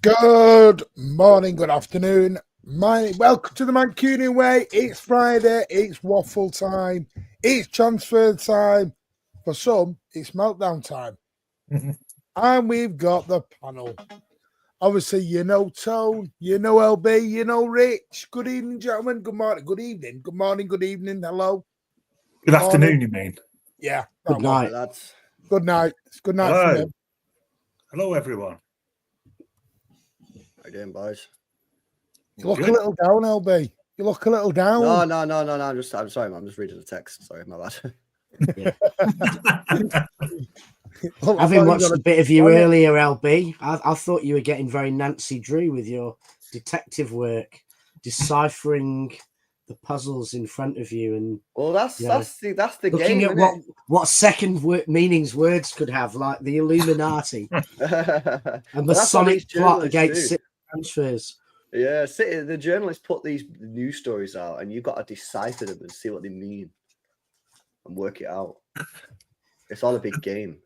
Good morning, good afternoon. Welcome to the Mancunian way. It's Friday, it's waffle time, it's transfer time. For some, it's meltdown time. And we've got the panel. Obviously, you know Tone, you know LB, you know Rich. Good evening, gentlemen. Good morning, good evening. Good morning, good evening. Hello. Good afternoon, you mean? Yeah. Good night, lads. Good night. It's good night for me. Hello, everyone. How you doing, boys? You look a little down, LB. You look a little down. No. I'm sorry, man. I'm just reading the text. Sorry, my bad. Having watched a bit of you earlier, LB, I thought you were getting very Nancy Drew with your detective work, deciphering the puzzles in front of you, and that's the looking game. At what second meanings words could have, like the Illuminati and the Sonic plot against transfers. Yeah, the journalists put these news stories out, and you've got to decipher them and see what they mean and work it out. It's all a big game.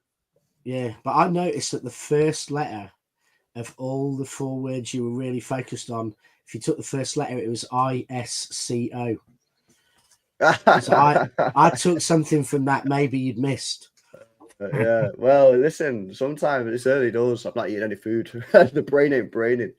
Yeah, but I noticed that the first letter of all the 4 words you were really focused on, if you took the first letter, it was ISCO. I took something from that maybe you'd missed. Yeah, well, listen, sometimes it's early doors. I'm not eating any food. The brain ain't braining.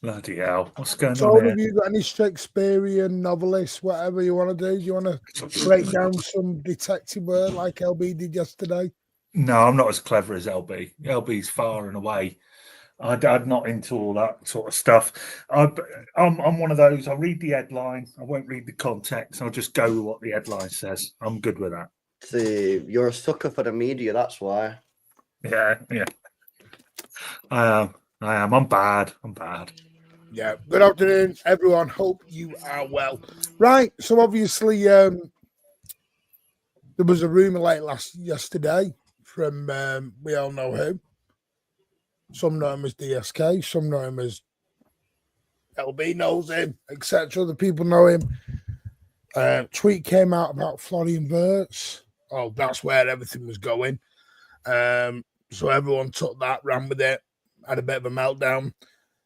Bloody hell. What's going So on here? have you got any Shakespearean novelists, whatever you want to do? Do you want to break down some detective work like LB did yesterday? No, I'm not as clever as LB. LB's far and away. I'm not into all that sort of stuff. I'm one of those. I read the headline. I won't read the context. I'll just go with what the headline says. I'm good with that. See, you're a sucker for the media. That's why. Yeah. I am. I'm bad. Yeah. Good afternoon, everyone. Hope you are well. Right. So obviously, there was a rumor yesterday from we all know who. Some know him as DSK. Some know him as LB knows him, etc. Other people know him. Tweet came out about Florian Wirtz. Oh, that's where everything was going. So everyone took that, ran with it, had a bit of a meltdown.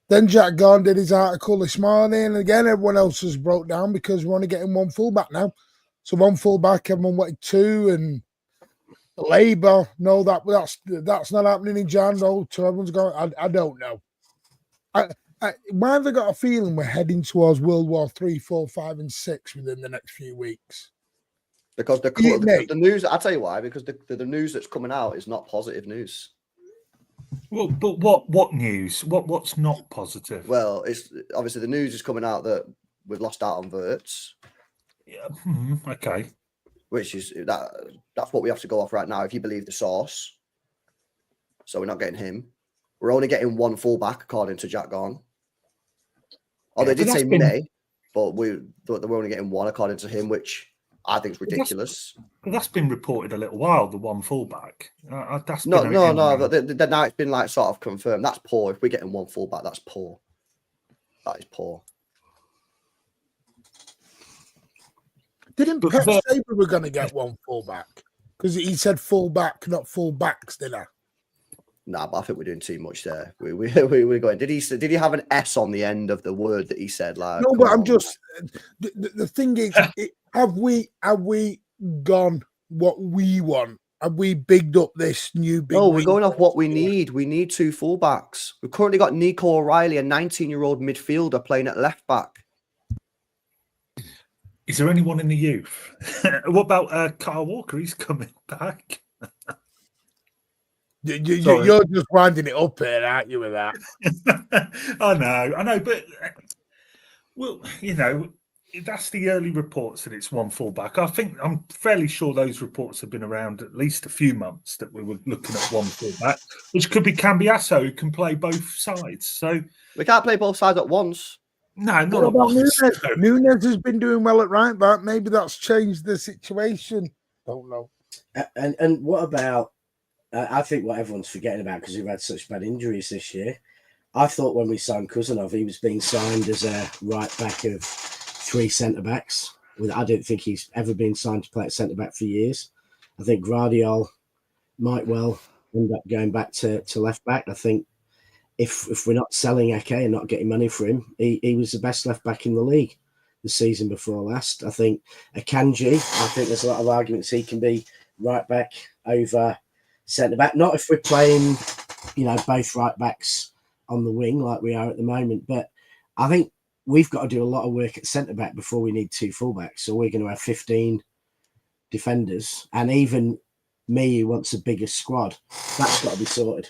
Then Jack Garn did his article this morning, and again, everyone else has broke down because we're only getting 1 fullback now. So 1 fullback, everyone wanted 2, and Labour, no, that's not happening in Jan. No, so everyone's going. I don't know. Why have they got a feeling we're heading towards World War 3, 4, 5, and 6 within the next few weeks? Because the news, I'll tell you why, because the news that's coming out is not positive news. Well, but what news? What's not positive? Well, it's obviously the news is coming out that we've lost out on Wirtz. Yeah. Okay. Which is that's what we have to go off right now, if you believe the source. So we're not getting him. We're only getting 1 fullback, according to Jack Garn. Oh, they did say May, but we're only getting 1, according to him, which I think is ridiculous. That's been reported a little while, the 1 fullback. No. But now it's been like sort of confirmed. That's poor. If we're getting 1 fullback, that's poor. That is poor. Didn't Pep say we were going to get 1 fullback? Because he said fullback, not fullbacks, didn't he? Nah, but I think we're doing too much there. We're going. Did he have an S on the end of the word that he said? Like, no, but I'm just the thing is, have we gone what we want? Have we bigged up this new big? No, we're going off what we need. We need 2 fullbacks. We've currently got Nico O'Reilly, a 19-year-old midfielder, playing at left back. Is there anyone in the youth? What about Kyle Walker? He's coming back. You're just winding it up here, aren't you, with that? I know, but well, that's the early reports that it's 1 fullback. I'm fairly sure those reports have been around at least a few months that we were looking at 1 fullback, which could be Cambiasso, who can play both sides. So we can't play both sides at once. No, not at once. Nunes has been doing well at right back. Maybe that's changed the situation. Don't know. And what about? I think what everyone's forgetting about, because we've had such bad injuries this year. I thought when we signed Kuzanov, he was being signed as a right back of 3 centre backs. I don't think he's ever been signed to play at centre back for years. I think Guardiola might well end up going back to left back. I think if we're not selling Ake and not getting money for him, he was the best left back in the league the season before last. I think Akanji, I think there's a lot of arguments he can be right back over centre back. Not if we're playing, both right backs on the wing like we are at the moment. But I think we've got to do a lot of work at centre back before we need 2 fullbacks. So we're going to have 15 defenders, and even me, who wants a bigger squad, that's got to be sorted.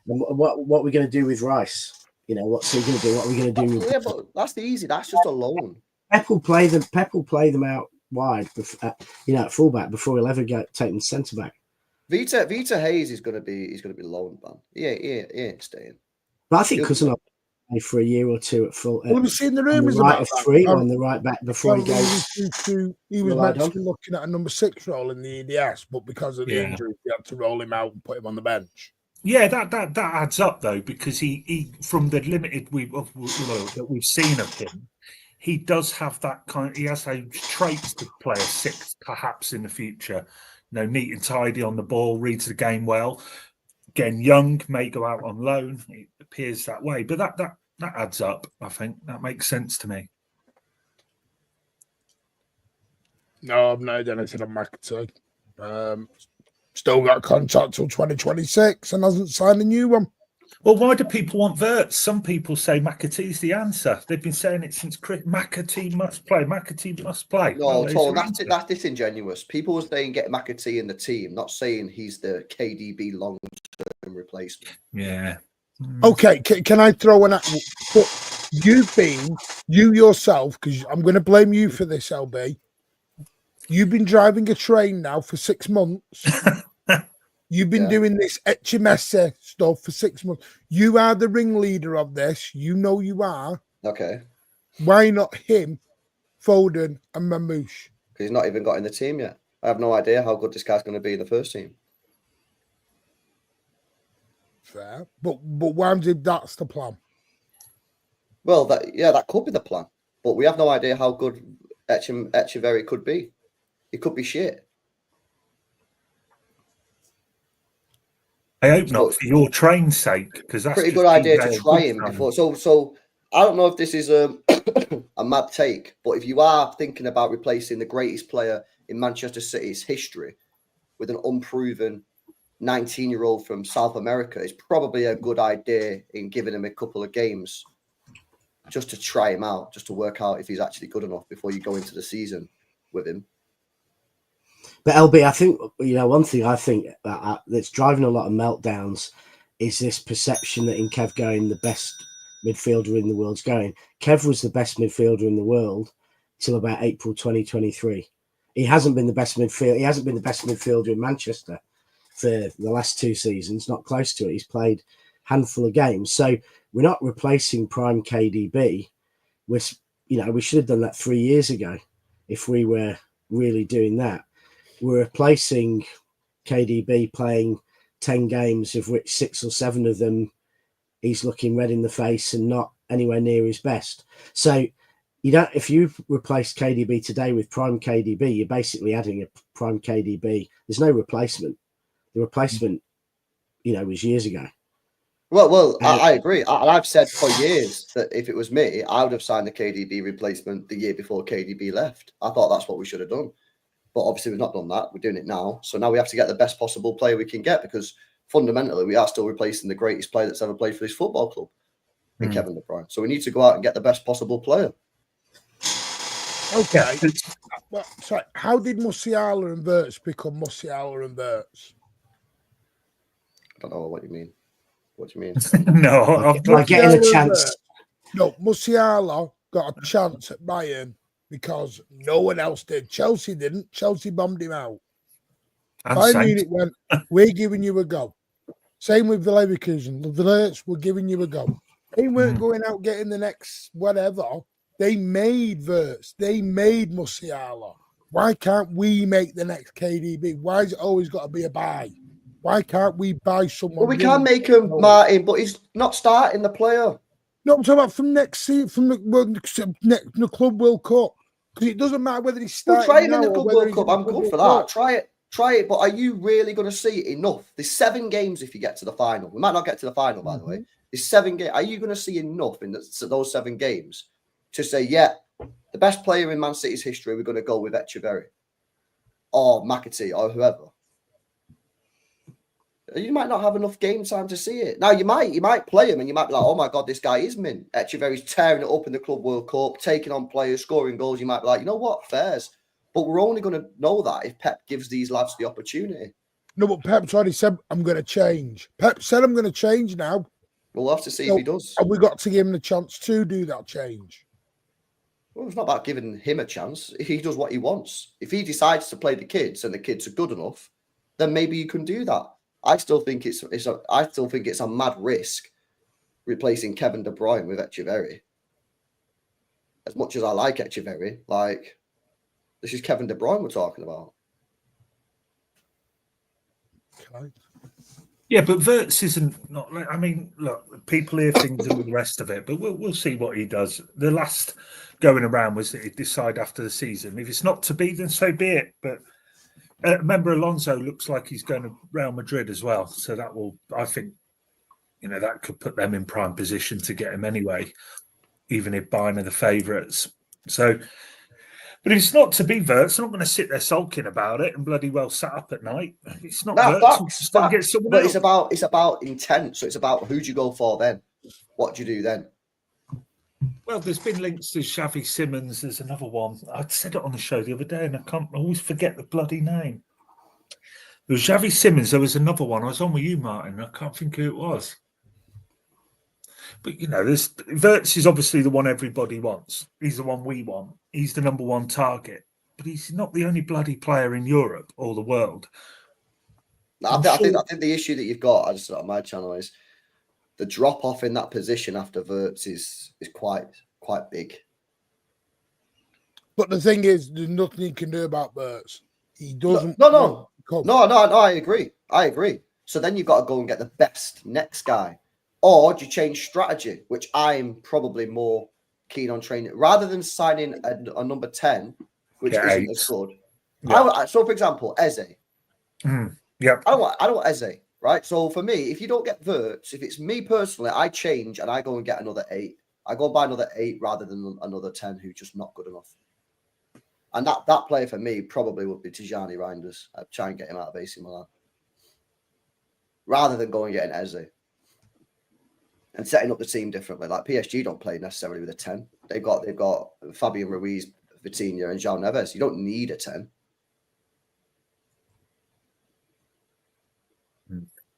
And what are we going to do with Rice? What's he going to do? What are we going to do? Yeah, but that's easy. That's just a loan. Pep will play them out wide, at fullback before he'll ever take them centre back. Vita Hayes is going to be loaned, man. He ain't staying. But I think Cousinov for a year or two at full. Well, we've seen the rumours right about of that. 3 on the right back before he goes. He was meant to be looking at a number 6 role in the EDS, but because of the injury, we had to roll him out and put him on the bench. Yeah, that adds up though, because he from the limited that we've seen of him, he does have that he has those traits to play a 6 perhaps in the future. Neat and tidy on the ball, reads the game well. Again, young, may go out on loan. It appears that way, but that adds up. I think that makes sense to me. No, I've not heard anything on McAtee. Still got a contract till 2026 and hasn't signed a new one. Well, why do people want Wirtz? Some people say McAtee's the answer. They've been saying it since Chris. McAtee must play. McAtee must play. No, Tom, that's disingenuous. People were saying get McAtee in the team, not saying he's the KDB long-term replacement. Yeah. Okay, can I throw an... But you yourself, because I'm going to blame you for this, LB. You've been driving a train now for 6 months. You've been doing this HMS stuff for 6 months. You are the ringleader of this. You know you are. Okay. Why not him, Foden, and Mamouche? Because he's not even got in the team yet. I have no idea how good this guy's going to be in the first team. Fair. But why if that's the plan? Well, that could be the plan. But we have no idea how good Echeverry could be. It could be shit. I hope not, for your train's sake, because that's pretty good idea to try him before. So I don't know if this is a mad take, but if you are thinking about replacing the greatest player in Manchester City's history with an unproven 19-year-old from South America, it's probably a good idea in giving him a couple of games just to try him out, just to work out if he's actually good enough before you go into the season with him. But LB, I think, one thing I think that's driving a lot of meltdowns is this perception that in Kev going, the best midfielder in the world's going. Kev was the best midfielder in the world till about April 2023. He hasn't been the best midfielder. He hasn't been the best midfielder in Manchester for the last 2 seasons. Not close to it. He's played a handful of games. So we're not replacing prime KDB. We should have done that 3 years ago if we were really doing that. We're replacing KDB playing 10 games, of which 6 or 7 of them he's looking red in the face and not anywhere near his best. So if you replace KDB today with prime KDB, you're basically adding a prime KDB. There's no replacement. The replacement, was years ago. Well, I agree. I've said for years that if it was me, I would have signed the KDB replacement the year before KDB left. I thought that's what we should have done. But obviously we've not done that. We're doing it now. So now we have to get the best possible player we can get, because fundamentally we are still replacing the greatest player that's ever played for this football club in Kevin De Bruyne. So we need to go out and get the best possible player. Okay. Well, sorry, how did Musiala and Wirtz become Musiala and Wirtz? I don't know what you mean. What do you mean? No, I'm getting a chance. No, Musiala got a chance at Bayern because no one else did. Chelsea didn't. Chelsea bombed him out. Bayern Munich went, we're giving you a go. Same with Leverkusen. The Wirtz were giving you a go. They weren't going out getting the next whatever. They made Wirtz. They made Musiala. Why can't we make the next KDB? Why has it always got to be a buy? Why can't we buy someone? Well, we can make him Martin, but he's not starting the player. No, I'm talking about from next season, from the Club World Cup. Because it doesn't matter whether he's starting. We'll try him in the Club World Cup. I'm good for that. Try it. Try it, but are you really going to see enough? There's 7 games if you get to the final. We might not get to the final, by the way. There's 7 games. Are you going to see enough in those 7 games to say, yeah, the best player in Man City's history, we're going to go with Echeverri or McAtee or whoever? You might not have enough game time to see it. Now, you might play him and you might be like, oh my God, this guy is mint. Echeverri's tearing it up in the Club World Cup, taking on players, scoring goals. You might be like, you know what, fairs. But we're only going to know that if Pep gives these lads the opportunity. No, but Pep's already said, I'm going to change. Pep said, I'm going to change now. We'll have to see if he does. And we got to give him the chance to do that change. Well, it's not about giving him a chance. If he does what he wants, if he decides to play the kids and the kids are good enough, then maybe you can do that. I still think it's a mad risk replacing Kevin De Bruyne with Echeverri. As much as I like Echeverri, like, this is Kevin De Bruyne we're talking about. Okay. Yeah, but Wirtz isn't not. I mean, look, people hear things and all the rest of it, but we'll see what he does. The last going around was that he'd decide after the season. If it's not to be, then so be it. But remember, Alonso looks like he's going to Real Madrid as well, so that will, I think, that could put them in prime position to get him anyway, even if Bayern are the favourites. So. But if it's not to be Wirtz, I'm not going to sit there sulking about it and bloody well sat up at night. It's not Wirtz. But it's about intent. So it's about who do you go for then? What do you do then? Well, there's been links to Xavi Simons. There's another one. I said it on the show the other day, and I always forget the bloody name. There was Xavi Simons. There was another one. I was on with you, Martin. I can't think who it was. But, Wirtz is obviously the one everybody wants. He's the one we want. He's the number 1 target. But he's not the only bloody player in Europe or the world. I think the issue that you've got, I just on my channel, is the drop-off in that position after Wirtz is quite big. But the thing is, there's nothing he can do about Wirtz. He doesn't. No, I agree. So then you've got to go and get the best next guy. Or do you change strategy, which I'm probably more keen on training, rather than signing a number 10, which isn't as good. Yeah. So, for example, Eze. Yeah. I don't want Eze, right? So, for me, if you don't get Wirtz, if it's me personally, I change and I go and get another 8. I go and buy another 8 rather than another 10 who's just not good enough. And that player for me probably would be Tijani Reinders. I'd try and get him out of AC Milan. Rather than going and getting Eze. And setting up the team differently. Like PSG don't play necessarily with a 10. They've got Fabian Ruiz, Vitinha, and João Neves. You don't need a 10.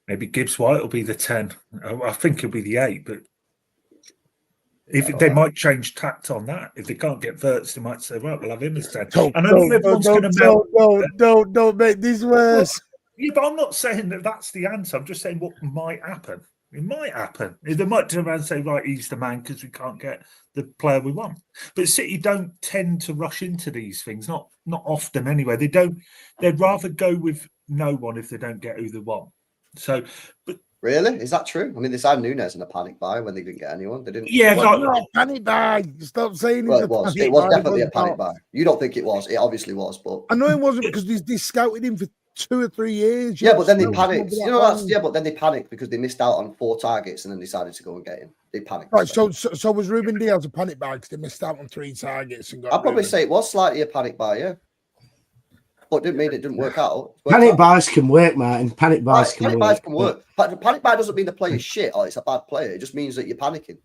Maybe Gibbs White will be the 10. I think he'll be the 8, but if they might change tact on that. If they can't get Wirtz, they might say, right, we'll have him as 10. And I know everyone's going to don't make this worse. Yeah, but I'm not saying that that's the answer. I'm just saying what might happen. It might happen. They might turn around and say, right, he's the man because we can't get the player we want. But City don't tend to rush into these things, not often anyway. They'd rather go with no one if they don't get who they want. So, but really? Is that true? I mean, they signed Nunes in a panic buy when they didn't get anyone. They didn't. Yeah, not a panic buy. Stop saying it was. It was definitely a panic buy. You don't think it was? It obviously was, but I know it wasn't because they scouted him for 2 or 3 years. Yeah, but then they panicked. But then they panicked because they missed out on 4 targets and then decided to go and get him. They panicked. Right. So was Ruben Diaz a panic buy because they missed out on 3 targets and got? I'd probably say it was slightly a panic buy, yeah. But it didn't mean it didn't work out. Panic buys can work, Martin. Panic buys can work. But panic buy doesn't mean the player's shit or it's a bad player. It just means that you're panicking.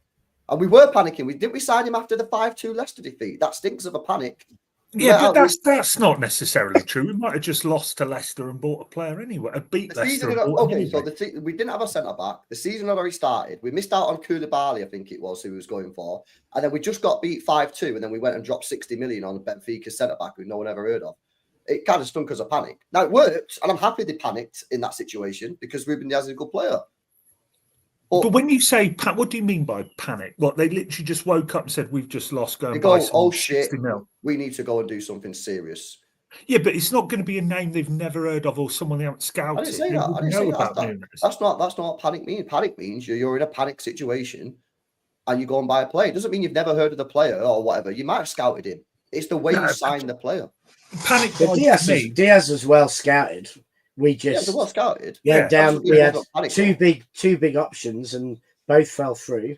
And we were panicking. Didn't we sign him after the 5-2 Leicester defeat? That stinks of a panic. Yeah, but that's not necessarily true. We might have just lost to Leicester and bought a player anyway. Beat Leicester. We didn't have a centre back. The season had already started. We missed out on Koulibaly, I think it was, who was going for, and then we just got beat 5-2, and then we went and dropped 60 million on Benfica centre back who no one ever heard of. It kind of stunk as a panic. Now it worked, and I'm happy they panicked in that situation because Ruben Diaz is a good player. But when you say, what do you mean by panic? What, they literally just woke up and said, we've just lost, go and buy some oh shit, we need to go and do something serious. Yeah, but it's not going to be a name they've never heard of or someone they haven't scouted. I didn't say that. That's not what panic means. Panic means you're in a panic situation and you go and buy a player. It doesn't mean you've never heard of the player or whatever. You might have scouted him. It's the way you sign the player. Panic But buys to me. Diaz was well scouted. We Yeah, just they're well scouted. went Yeah, down. We had Panic two ball. big options, and both fell through,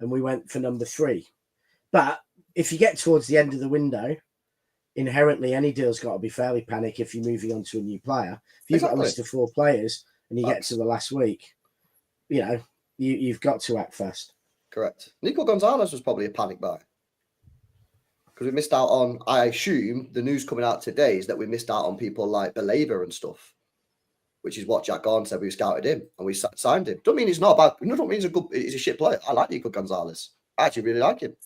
and we went for number 3. But if you get towards the end of the window, inherently any deal's got to be fairly panic if you're moving on to a new player. If you've got a list of 4 players and you get to the last week, you know, you've got to act fast. Correct. Nico Gonzalez was probably a panic buy. Because we missed out on, I assume, the news coming out today is that we missed out on people like Belabor and stuff, which is what Jack Garn said. We scouted him and we signed him. Don't mean he's not bad. No, don't mean he's a shit player. I like Nico Gonzalez. I actually really like him.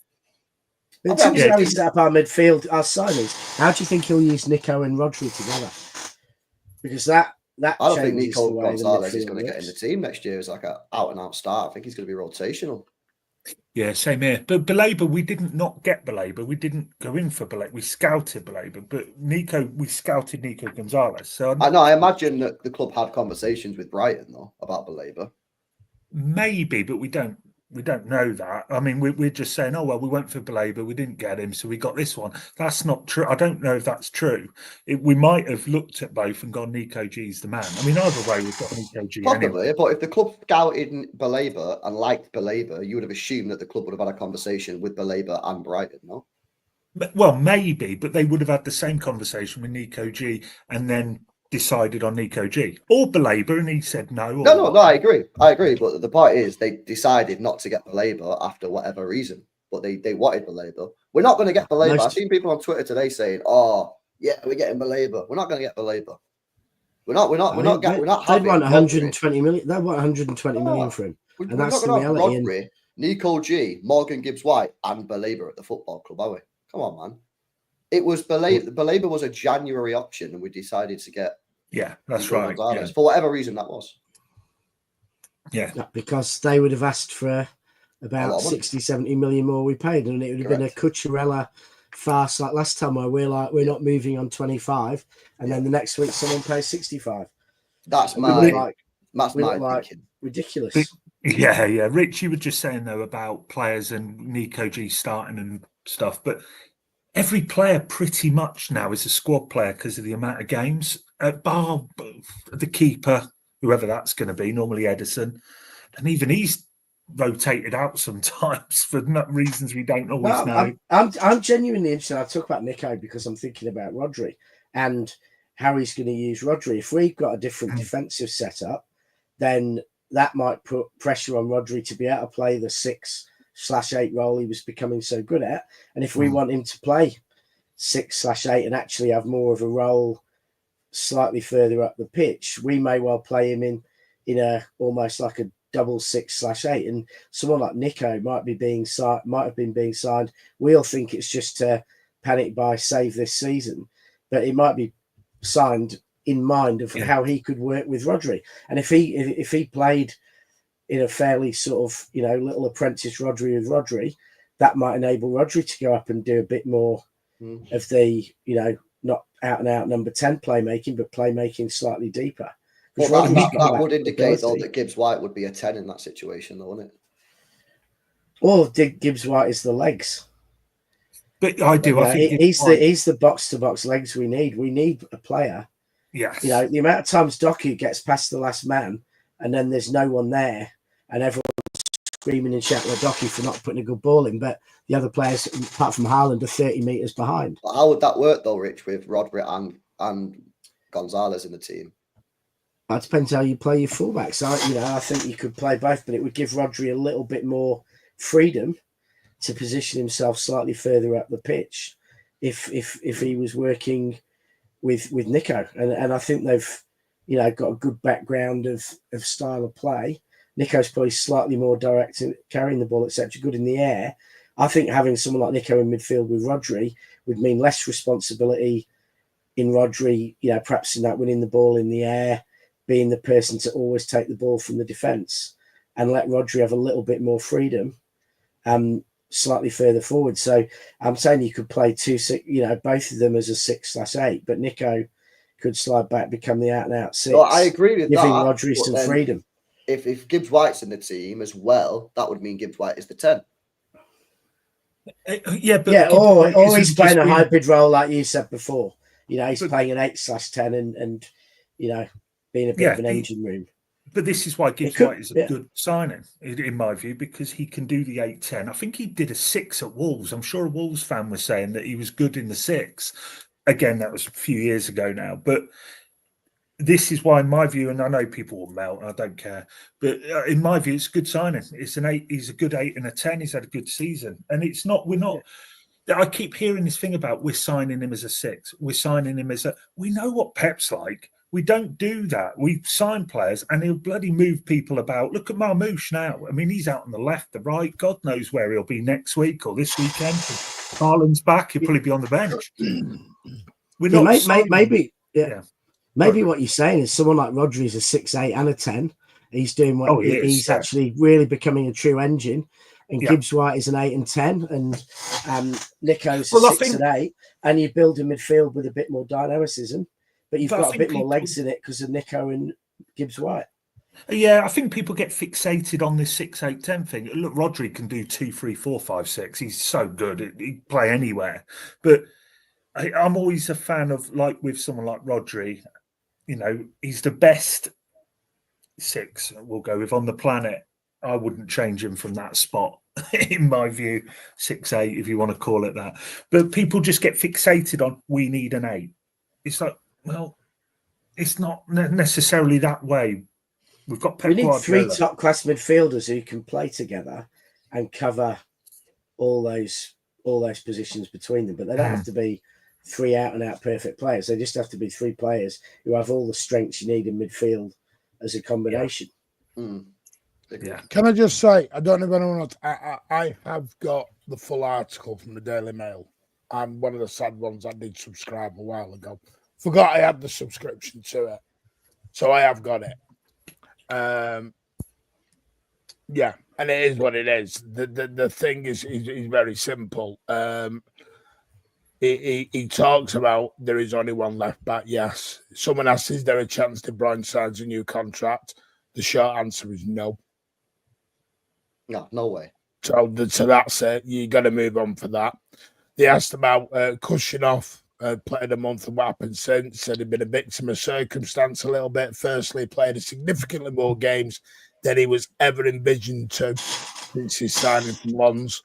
In terms of how he set up our midfield, our signings, how do you think he'll use Nico and Rodri together? Because that I don't think changes Nico the way the Gonzalez is midfield going to get in the team next year as like an out-and-out start. I think he's going to be rotational. Yeah, same here. But Belabor, we didn't not get Belabor. We didn't go in for Belabor. We scouted Belabor. But we scouted Nico Gonzalez. So I know. I imagine that the club had conversations with Brighton though about Belabor. maybe, but we don't know that. I mean, we're just saying, oh well, we went for Belabor, we didn't get him, so we got this one. That's not true. I don't know if that's true. We might have looked at both and gone, Nico G's the man. I mean, either way, we've got Nico G. Probably, anyway. but if the club scouted Belabor and liked Belabor, you would have assumed that the club would have had a conversation with Belabor and Brighton, no? Well, maybe, but they would have had the same conversation with Nico G and then decided on Nico G or Belabor, and he said no. No, I agree. But the point is, they decided not to get Belabor after whatever reason, but they wanted Belabor. We're not going to get Belabor. I've seen people on Twitter today saying, "Oh, yeah, we're getting Belabor." We're not going to get Belabor. We're not. They want 120 million. They want 120 million for him, and that's the reality. Rodri, Nico G, Morgan Gibbs-White, and Belabor at the football club, are we? Come on, man. It was Belabor was a January option, and we decided to get. Yeah, that's right. Yeah. For whatever reason that was. Yeah. Because they would have asked for about 60, 70 million more we paid, and it would have been a Cucurella farce like last time where we're like, we're not moving on 25, and then the next week someone pays 65. That's my thinking. Ridiculous. Yeah. Rich, you were just saying though about players and Nico G starting and stuff, but every player pretty much now is a squad player because of the amount of games. Bar the keeper, whoever that's going to be, normally Edison, and even he's rotated out sometimes for reasons we don't always know. I'm genuinely interested. I talk about Nico because I'm thinking about Rodri and how he's going to use Rodri. If we've got a different defensive setup, then that might put pressure on Rodri to be able to play the 6/8 role he was becoming so good at. And if we want him to play 6/8 and actually have more of a role slightly further up the pitch, we may well play him in a almost like a double 6/8. And someone like Nico might have been being signed. We'll think it's just to panic buy, save this season, but it might be signed in mind of how he could work with Rodri. And if he played in a fairly sort of, little apprentice Rodri with Rodri, that might enable Rodri to go up and do a bit more of the, not out and out number 10 playmaking, but playmaking slightly deeper. Well, that would indicate though that Gibbs-White would be a 10 in that situation, though, wouldn't it? Or Gibbs-White is the legs. But I do. I think he's the box to box legs we need. We need a player. Yes. The amount of times Doku gets past the last man and then there's no one there and everyone's screaming and shouting at Doku for not putting a good ball in, but the other players, apart from Haaland, are 30 metres behind. But how would that work though, Rich, with Rodri and Gonzalez in the team? That depends how you play your fullbacks. I think you could play both, but it would give Rodri a little bit more freedom to position himself slightly further up the pitch if he was working with Nico. And I think they've got a good background of style of play. Nico's probably slightly more direct in carrying the ball, etc., good in the air. I think having someone like Nico in midfield with Rodri would mean less responsibility in Rodri, perhaps in that winning the ball in the air, being the person to always take the ball from the defence, and let Rodri have a little bit more freedom slightly further forward. So I'm saying you could play both of them as a 6/8, but Nico could slide back, become the out-and-out 6. Well, I agree with giving that. Rodri some freedom. If Gibbs-White's in the team as well, that would mean Gibbs-White is the 10. Yeah, but Yeah, the point or isn't he's playing just a being- hybrid role like you said before. You know, he's But- playing an 8/10 and you know, being a bit Yeah, of an engine room. But this is why Gibbs could- White is a yeah. good signing, in my view, because he can do the 8-10. I think he did a 6 at Wolves. I'm sure a Wolves fan was saying that he was good in the 6. Again, that was a few years ago now. But this is why, in my view, and I know people will melt, I don't care, but in my view, it's a good signing. It's an 8. He's a good 8 and a 10. He's had a good season, and it's not. We're not. I keep hearing this thing about we're signing him as a 6. We're signing him as a. We know what Pep's like. We don't do that. We sign players, and he'll bloody move people about. Look at Marmouche now. I mean, he's out on the left, the right. God knows where he'll be next week or this weekend. Haaland's back. He'll probably be on the bench. We're Yeah, not signing- maybe what you're saying is someone like Rodri's a 6/8 and a 10. He's doing what he is, he's yeah. actually really becoming a true engine. And Yeah. Gibbs White is an 8 and 10, and Nico's a Well, I 6 think- and 8. And you build a midfield with a bit more dynamicism, but you've But I got a think bit more people- legs in it because of Nico and Gibbs White. Yeah, I think people get fixated on this 6-8-10 thing. Look, Rodri can do 2, 3, 4, 5, 6. He's so good. He can play anywhere. But I'm always a fan of, like, with someone like Rodri, you know, he's the best 6 we'll go with on the planet. I wouldn't change him from that spot, in my view. 6-8, if you want to call it that. But people just get fixated on, we need an 8. It's like, well, it's not necessarily that way. We've got Pep We need three Guardiola. top class midfielders who can play together and cover all those positions between them. But they don't have to be 3 out and out perfect players. They just have to be 3 players who have all the strengths you need in midfield as a combination. Yeah. Can I just say, I don't know if anyone else, I have got the full article from the Daily Mail, and one of the sad ones I did subscribe a while ago. Forgot I had the subscription to it, so I have got it. Yeah, and it is what it is. The thing is very simple. He talks about there is only one left back. Yes. Someone asks, is there a chance that Bruyne signs a new contract? The short answer is no. No way. So that's it. You got to move on for that. They asked about Kushinov, played a month and what happened since. Said he'd been a victim of circumstance a little bit. Firstly, he played significantly more games than he was ever envisioned to since his signing from Lons.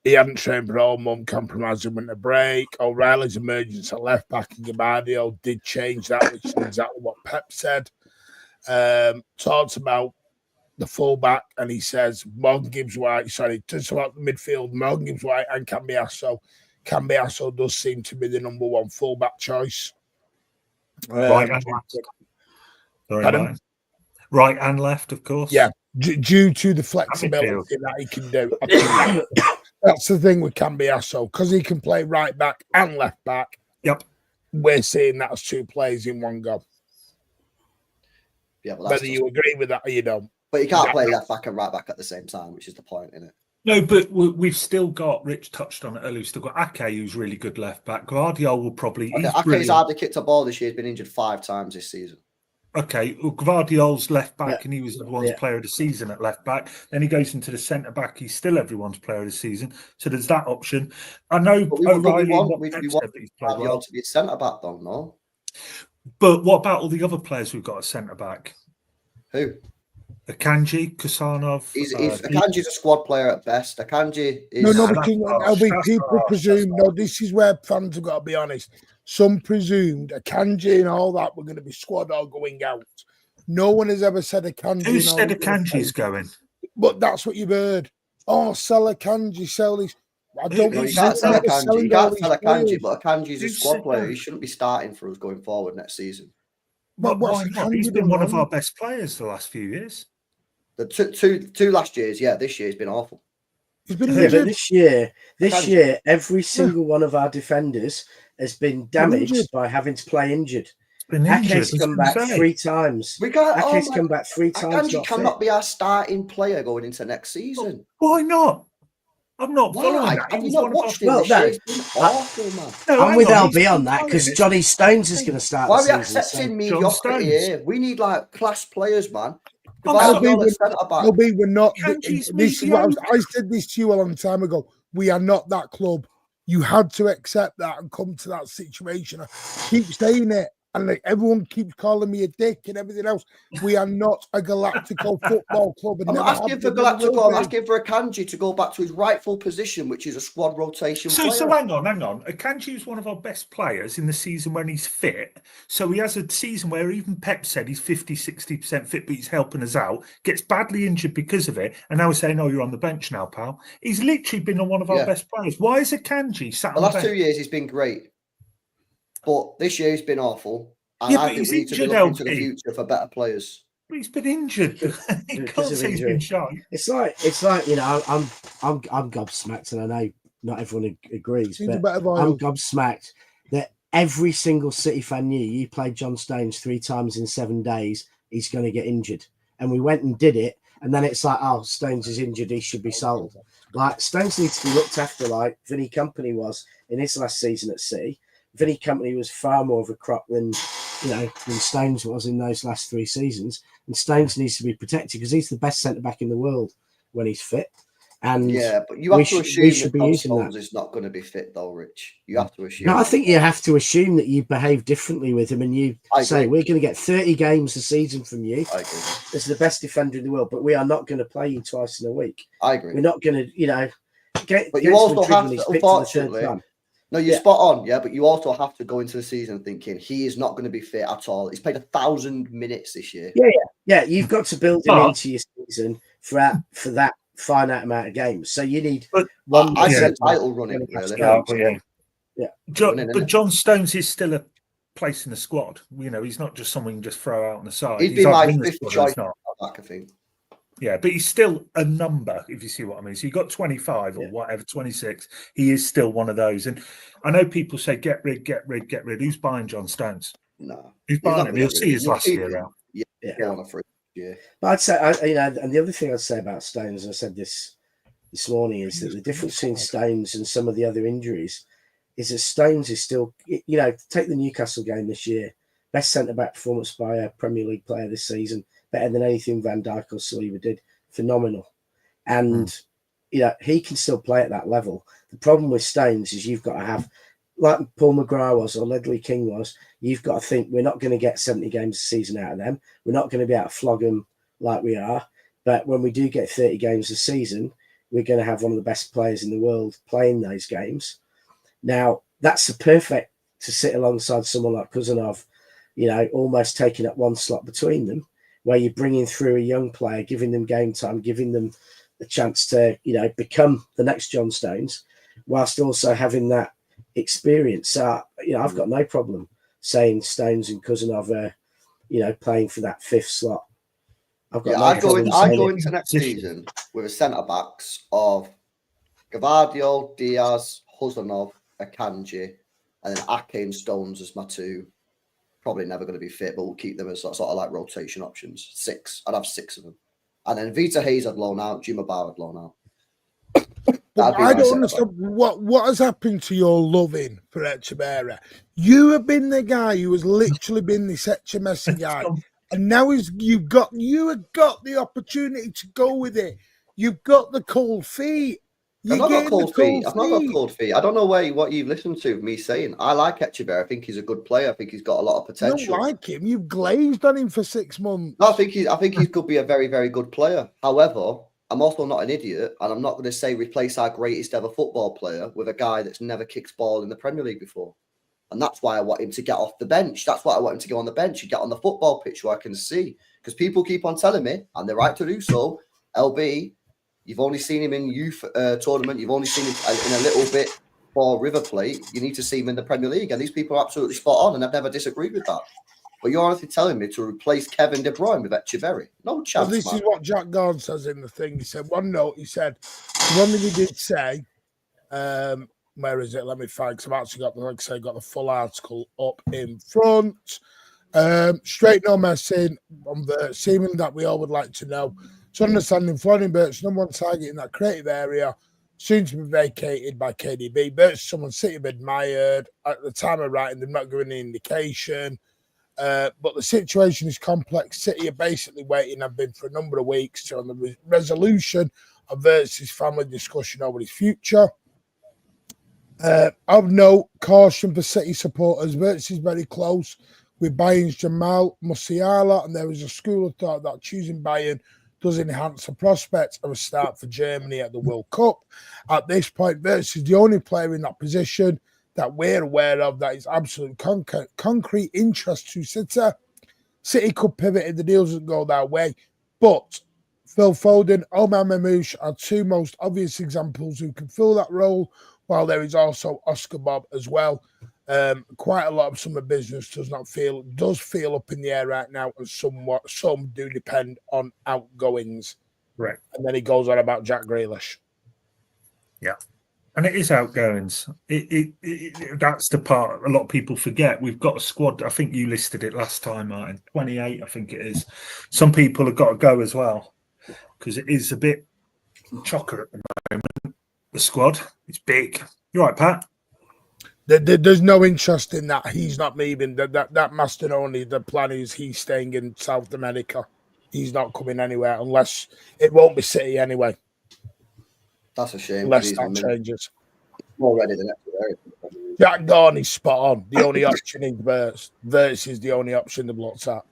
He hadn't trained for all month, compromising winter break. O'Reilly's emergence at left back and Gabardio did change that, which is exactly what Pep said. Talks about the fullback, and he says Morgan Gibbs White. Sorry, talks about the midfield, Morgan Gibbs White and Cambiasso. Cambiasso does seem to be the number one fullback choice. Right and left. Sorry, Pardon? Martin. Right and left, of course. Yeah, due to the flexibility that he can do. I think that's the thing with Cambiasso, because he can play right back and left back. Yep. We're seeing that as 2 players in one go. Yeah, but that's Whether you agree with that or you don't. But you can't play left back and right back at the same time, which is the point, isn't it? No, but we've still got, Rich touched on it earlier, we've still got Ake, who's really good left back. Gvardiol will probably... Okay, he's Ake's brilliant. hardly kicked a ball this year. He's been injured 5 times this season. Okay, well, Gvardiol's left back, Yeah. and he was everyone's Yeah. player of the season at left back. Then he goes into the centre back. He's still everyone's player of the season. So there's that option. I know But we O'Reilly. want what Pep said Gvardiol that he's played well. to be centre back, though, no? But what about all the other players we've got at centre back? Who? Akanji, Kusanov. Akanji's a squad player at best. Akanji is. No, that's harsh, that's people harsh, presume. that's No, this is where fans have got to be honest. Some presumed Akanji and all that were going to be squad or going out. No one has ever said Akanji. Who said Akanji's going? But that's what you've heard. Oh, sell Akanji, sell these. I don't Who You think can't said sell that? Akanji. You can't sell Akanji, players. but Akanji's a Who squad said player. that? He shouldn't be starting for us going forward next season. But Why what's not? Akanji He's been done one of wrong? our best players the last few years. The two last years, yeah. This year's been awful. He's been Yeah, but injured. this year, Akanji. every single one of our defenders has been damaged injured. by having to play injured. Been injured. Ake's come back 3 times. We can't. Ake's come back 3 times. Akanji not cannot fit. be our starting player going into next season. Why not? I'm not following Why? that. Have He you was not one of our- watched him Well, this year? no. It's been awful, man. No, I'm hang with on, LB he's on been that because playing. Johnny Stones is going to start Why the are we season. accepting John mediocrity Stones. here? We need like class players, man. Gvardiol at centre-back. LB, we're not. Kanji's This is what mediocre. I said this to you a long time ago. We are not that club. You had to accept that and come to that situation. I keep saying it, and like everyone keeps calling me a dick and everything else. We are not a Galactico football club. And I'm never not asking have for been, never Galactico. will I'm be. asking for Akanji to go back to his rightful position, which is a squad rotation player. So hang on. Akanji is one of our best players in the season when he's fit. So he has a season where even Pep said he's 50, 60% fit, but he's helping us out. Gets badly injured because of it. And now we're saying, oh, you're on the bench now, pal. He's literally been one of our best players. Why is Akanji sat The on the last bench? 2 years, he's been great. But this year, he's been awful. And Yeah, I but think he's we need to be injured, looking to the LP. future for better players. But he's been injured. You Because can't of say he's injury. been shy. It's like you know, I'm gobsmacked, and I know not everyone agrees, Needs a but bit of I'm oil. gobsmacked that every single City fan knew you played John Stones 3 times in 7 days, he's going to get injured, and we went and did it, and then it's like, oh, Stones is injured, he should be sold. Like Stones needs to be looked after, like Vinny Company was in his last season at City. Vinny Company was far more of a crop than Stones was in those last 3 seasons. And Stones needs to be protected because he's the best centre back in the world when he's fit. And yeah, but you have to assume that John Stones that. is not going to be fit, though, Rich. You have to assume. No, I think you have to assume that you behave differently with him, and you say we're going to get 30 games a season from you. I agree. As the best defender in the world, but we are not going to play you twice in a week. I agree. We're not going to, But you also have to, unfortunately. No, you're spot on, yeah, but you also have to go into the season thinking he is not going to be fit at all. He's played 1,000 minutes this year. Yeah. You've got to build him into your season for that finite amount of games. So you need one. I said title running, really. But John Stones is still a place in the squad. He's not just someone you can just throw out on the side. He'd be my 5th choice back, I think. Yeah, but he's still a number, if you see what I mean. So you got 25 or whatever, 26. He is still one of those. And I know people say, get rid. Who's buying John Stones? No. Who's buying him? He'll see his last year out. Yeah. But I'd say, and the other thing I'd say about Stones, I said this morning, is that the difference between Stones and some of the other injuries is that Stones is still, take the Newcastle game this year, best centre-back performance by a Premier League player this season, better than anything Van Dijk or Saliba did. Phenomenal. And, he can still play at that level. The problem with Stones is you've got to have, like Paul Maguire was or Ledley King was, you've got to think we're not going to get 70 games a season out of them. We're not going to be able to flog them like we are. But when we do get 30 games a season, we're going to have one of the best players in the world playing those games. Now, that's the perfect to sit alongside someone like Kuzanov, almost taking up one slot between them, where you're bringing through a young player, giving them game time, giving them a chance to, become the next John Stones, whilst also having that experience. So, I've got no problem saying Stones and Kuzanov are, playing for that 5th slot. I've got I go into next season with a centre backs of Gvardiol, Diaz, Huzanov, Akanji, and then Ake and Stones as my 2. Probably never going to be fit, but we'll keep them as sort of like rotation options. 6. I'd have 6 of them. And then Vita Hayes I'd loan out, Juma Bar I'd loan out. I don't understand what has happened to your loving for Echeverri. You have been the guy who has literally been this Messi guy. And now you have got the opportunity to go with it. You've got the cold feet. I've not got cold feet. I've not got cold feet. I don't know what you've listened to me saying. I like Echeverri. I think he's a good player. I think he's got a lot of potential. You don't like him. You've glazed on him for 6 months. No, I think he could be a very, very good player. However, I'm also not an idiot, and I'm not going to say replace our greatest ever football player with a guy that's never kicked ball in the Premier League before. And that's why I want him to get off the bench. That's why I want him to go on the bench and get on the football pitch where I can see. Because people keep on telling me, and they're right to do so, LB, you've only seen him in youth tournament. You've only seen him in a little bit for River Plate. You need to see him in the Premier League. And these people are absolutely spot on, and I've never disagreed with that. But you're honestly telling me to replace Kevin De Bruyne with Echeverri? No chance, well, this man. is what Jack Gordon says in the thing. He said, one note, he said, one thing he did say, where is it? Let me find, because I've actually got, like I say, got the full article up in front. Straight no messing on the seeming that we all would like to know. It's understanding Florian Birch, number 1 target in that creative area, soon to be vacated by KDB. Birch, someone City have admired. At the time of writing, they've not given any indication. But the situation is complex. City are basically waiting, have been for a number of weeks, on the resolution of Verts' family discussion over his future. Of note, caution for City supporters. Verts is very close with Bayern's Jamal Musiala, and there is a school of thought that choosing Bayern does enhance the prospects of a start for Germany at the World Cup. At this point, Verts is the only player in that position that we're aware of that is absolute concrete interest to City. City could pivot if the deal doesn't go their way, but Phil Foden, Omar Mamouche are two most obvious examples who can fill that role, while there is also Oscar Bob as well. Quite a lot of summer business does feel up in the air right now, and some do depend on outgoings. Right. And then he goes on about Jack Grealish. Yeah. And it is outgoings. That's the part a lot of people forget. We've got a squad. I think you listed it last time, Martin. 28, I think it is. Some people have got to go as well, because it is a bit chocker at the moment. The squad, it's big. You're right, Pat. There's no interest in that. He's not leaving. That Mastononi, the plan is he's staying in South America. He's not coming anywhere unless it won't be City anyway. That's a shame. Unless that changes. More ready than ever. Jack Garney's spot on. The only option is Verts. Verts is the only option the block's at.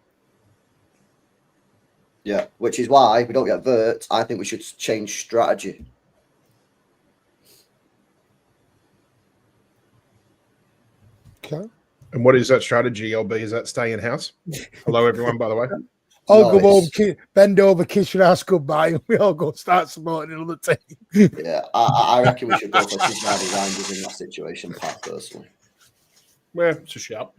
Yeah, which is why if we don't get Verts, I think we should change strategy. Okay. And what is that strategy, LB? Is that stay in house? Hello, everyone, by the way. I'll go home, bend over, kiss your ass goodbye, and we all go start supporting another team. Yeah, I reckon we should go for Cincinnati Rangers in that situation, Pat, personally. Well, it's a shout.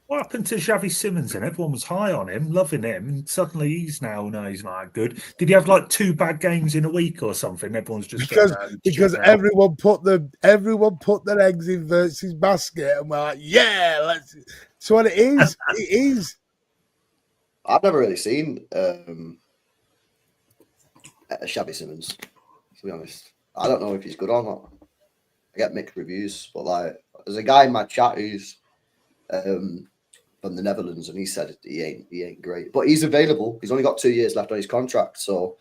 What happened to Xavi Simons? And everyone was high on him, loving him, and suddenly he's not that good. Did he have like 2 bad games in a week or something? Everyone's just because everyone put their eggs in Verts' basket, and we're like, yeah, let's. So what it is, it is. I've never really seen Xavi Simons, to be honest. I don't know if he's good or not. I get mixed reviews, but like, there's a guy in my chat who's from the Netherlands, and he said he ain't great, but he's available. He's only got 2 years left on his contract, so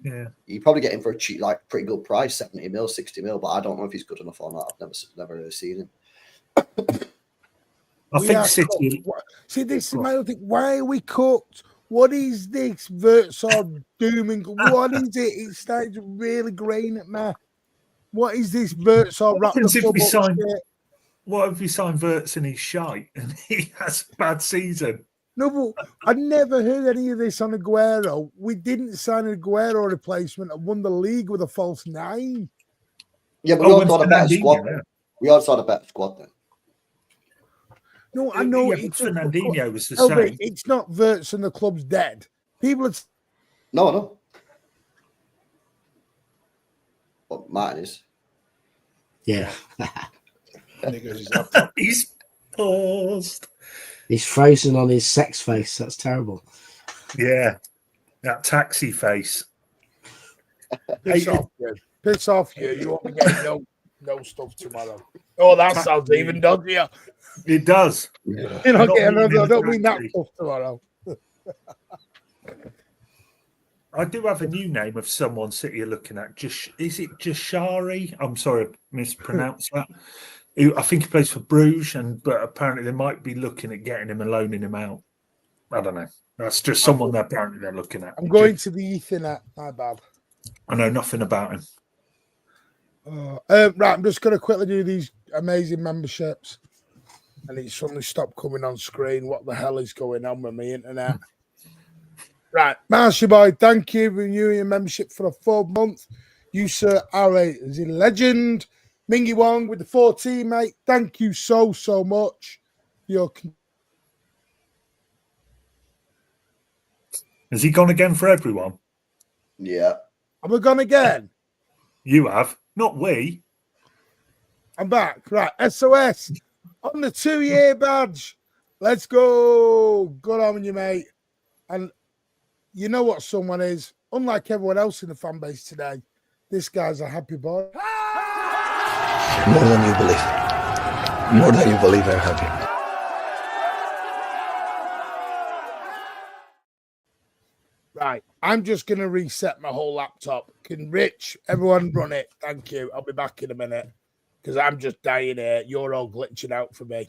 yeah, you probably get him for a cheap, like pretty good price, 70 mil, 60 mil. But I don't know if he's good enough or not. I've never really seen him. I think City. See, this is my other thing. Why are we cooked? What is this? Verts are dooming. What is it? It's starting to really grain at me. What is this? Verts are wrapped up. What if we sign Verts and he's shite and he has a bad season? No, but I never heard any of this on Aguero. We didn't sign an Aguero replacement and won the league with a false 9. Yeah, but we also had a better squad. Yeah. We also had a better squad then. No, I know. Yeah, Fernandinho was the same. It's not Verts and the club's dead. People are... No, I know. But Martin is. Yeah. He's paused. He's frozen on his sex face. That's terrible. Yeah. That taxi face. Piss off, you. Piss off, you. You won't be getting no stuff tomorrow. Oh, that sounds even dodgier. It does. Yeah. You're not getting I don't mean that stuff tomorrow. I do have a new name of someone City are looking at. Is it Jashari? I'm sorry, I mispronounced that. I think he plays for Bruges, but apparently they might be looking at getting him and loaning him out. I don't know. That's just someone that apparently they're looking at. I'm going to the Ethernet. My bad. I know nothing about him. Right, I'm just going to quickly do these amazing memberships. And it suddenly stopped coming on screen. What the hell is going on with my internet? Right, Marcia Boy, thank you for renewing your membership for a 4 month. You, sir, are a legend. Mingy Wong with the 14, mate. Thank you so much. Has he gone again for everyone? Yeah. Have we gone again? You have, not we. I'm back. Right, SOS on the 2-year badge. Let's go. Good on you, mate. And you know what someone is? Unlike everyone else in the fan base today, this guy's a happy boy. More than you believe. More than you believe I'm happy. Right, I'm just going to reset my whole laptop. Can Rich, everyone run it? Thank you. I'll be back in a minute because I'm just dying here. You're all glitching out for me.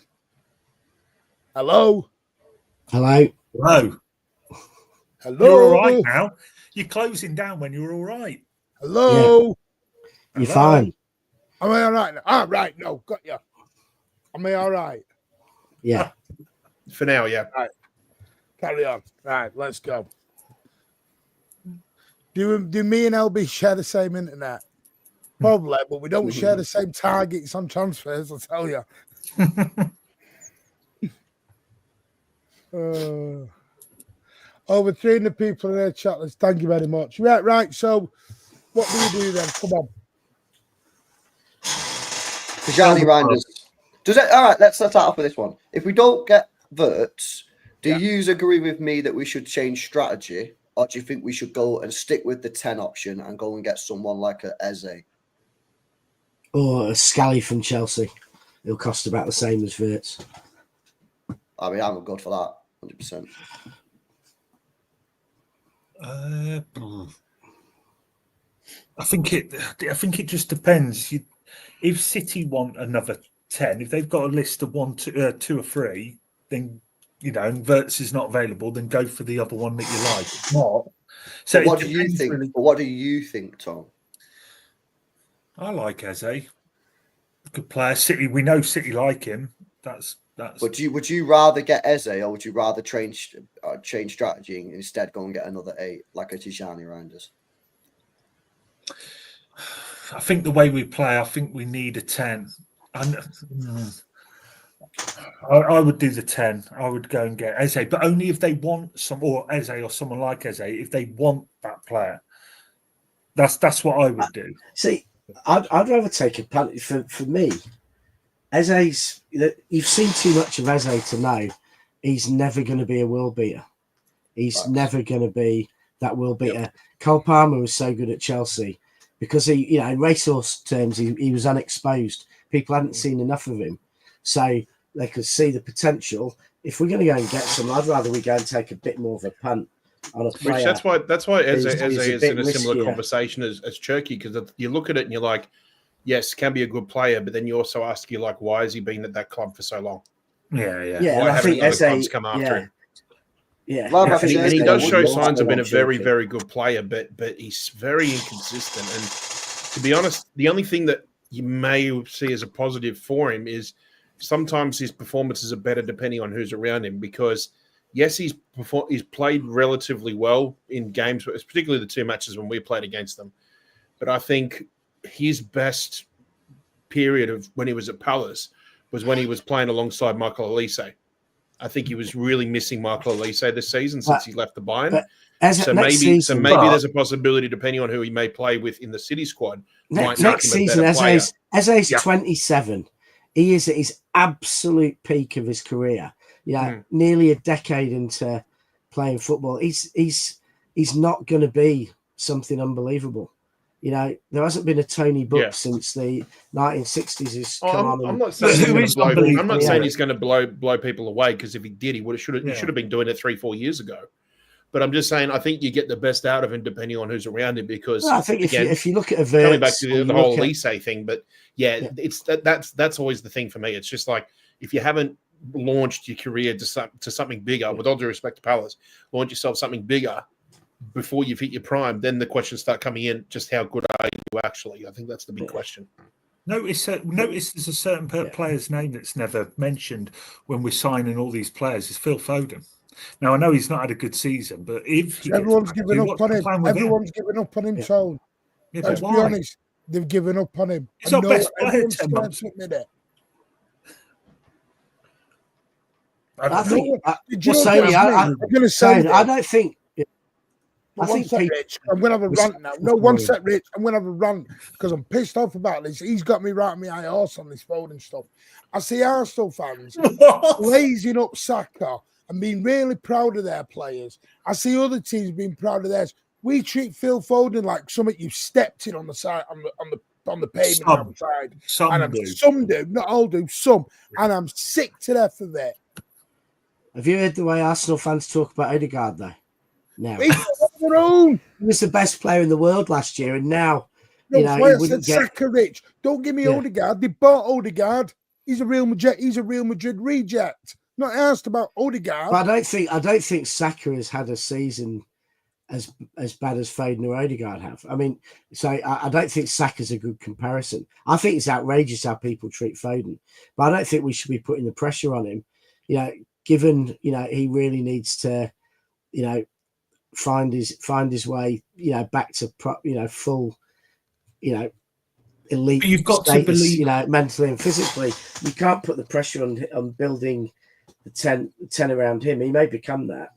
Hello? Hello. Hello. Hello? You're all right now. You're closing down when you're all right. Hello? You're Hello? fine. Am I all right now? Ah, right. No, got you. Am I all right? Yeah. For now, yeah. Carry on. Right, let's go. Do me and LB share the same internet? Probably, but we don't share the same targets on transfers, I'll tell you. Over 300 people in their chat list. Thank you very much. Right. So, what do we do then? Come on. Tijani Reinders. Does it? All right, let's start off with this one. If we don't get Verts, do you agree with me that we should change strategy, or do you think we should go and stick with the 10 option and go and get someone like a Eze? Or a Scally from Chelsea. It'll cost about the same as Verts. I mean, I'm good for that, 100%. I think it just depends. If City want another 10, if they've got a list of 2 or 3, then and Verts is not available, then go for the other one that you like. If not, so what do you think? Really. What do you think, Tom? I like Eze. Good player. City. We know City like him. That's. But would you rather get Eze, or would you rather change strategy and instead go and get another 8 like a Tijani Reinders? I think the way we play, I think we need a 10. I would do the 10. I would go and get Eze, but only if they want Eze or someone like Eze, if they want that player. That's what I would do. See, I'd rather take a penalty. For me, Eze's, you've seen too much of Eze to know he's never going to be a world beater. He's never going to be that world beater. Yep. Cole Palmer was so good at Chelsea because he, in racehorse terms, he was unexposed. People hadn't seen enough of him, so they could see the potential. If we're going to go and get some, I'd rather we go and take a bit more of a punt on a player. That's why Eze is in a riskier. Similar conversation as Cherky, because you look at it and you're like, yes, can be a good player, but then you also ask you, like, why has he been at that club for so long? Yeah. Why haven't other clubs come after him? Yeah, and he does show signs of being a very, very good player, but he's very inconsistent. And to be honest, the only thing that you may see as a positive for him is sometimes his performances are better depending on who's around him, because yes, he's played relatively well in games, particularly the 2 matches when we played against them. But I think his best period of when he was at Palace was when he was playing alongside Michael Olise. I think he was really missing Michael Olise this season since he left the Bayern. So maybe there's a possibility, depending on who he may play with in the City squad. Next season, Eze's 27. He is at his absolute peak of his career. Nearly a decade into playing football. He's not going to be something unbelievable. There hasn't been a Tony Book since the 1960s. He's come on. I'm not saying he's going to blow people away, because if he did, he should have been doing it 3-4 years ago. But I'm just saying, I think you get the best out of him depending on who's around him. Because I think if you look at a Verts, coming back to the whole Olise thing, but it's that's always the thing for me. It's just like, if you haven't launched your career to something bigger, with all due respect to Palace, launch yourself something bigger before you've hit your prime, then the questions start coming in, just how good are you actually? I think that's the big question. Notice there's a certain player's name that's never mentioned when we're signing all these players is Phil Foden. Now, I know he's not had a good season, but if everyone's giving up on him. Everyone's giving up on him, Tone. Let's be honest, they've given up on him. He's our best player 10 months. I don't think. I'm going to have a rant now. No, one sec, Rich. I'm going to have a rant because I'm pissed off about this. He's got me right on my arse on this phone and stuff. I see Arsenal fans blazing up Saka and being really proud of their players. I see other teams being proud of theirs. We treat Phil Foden like something you stepped in on the side on the on the pavement Some. outside. Some And do. some do, not all do, some. And I'm sick to death of it. Have you heard the way Arsenal fans talk about Odegaard, though? Now, He's on their own. he was the best player in the world last year, and now, No, you know, that's why he I said wouldn't get... Saka, Rich. Don't give me Yeah. Odegaard. They bought Odegaard. He's a Real Madrid reject. Not asked about Odegaard. But I don't think Saka has had a season as bad as Foden or Odegaard have. I mean, so I don't think Saka's a good comparison. I think it's outrageous how people treat Foden, but I don't think we should be putting the pressure on him. You know, given he really needs to, find his way, back to full, elite. But you've got status, to believe, mentally and physically. You can't put the pressure on building the 10 around him. He may become that.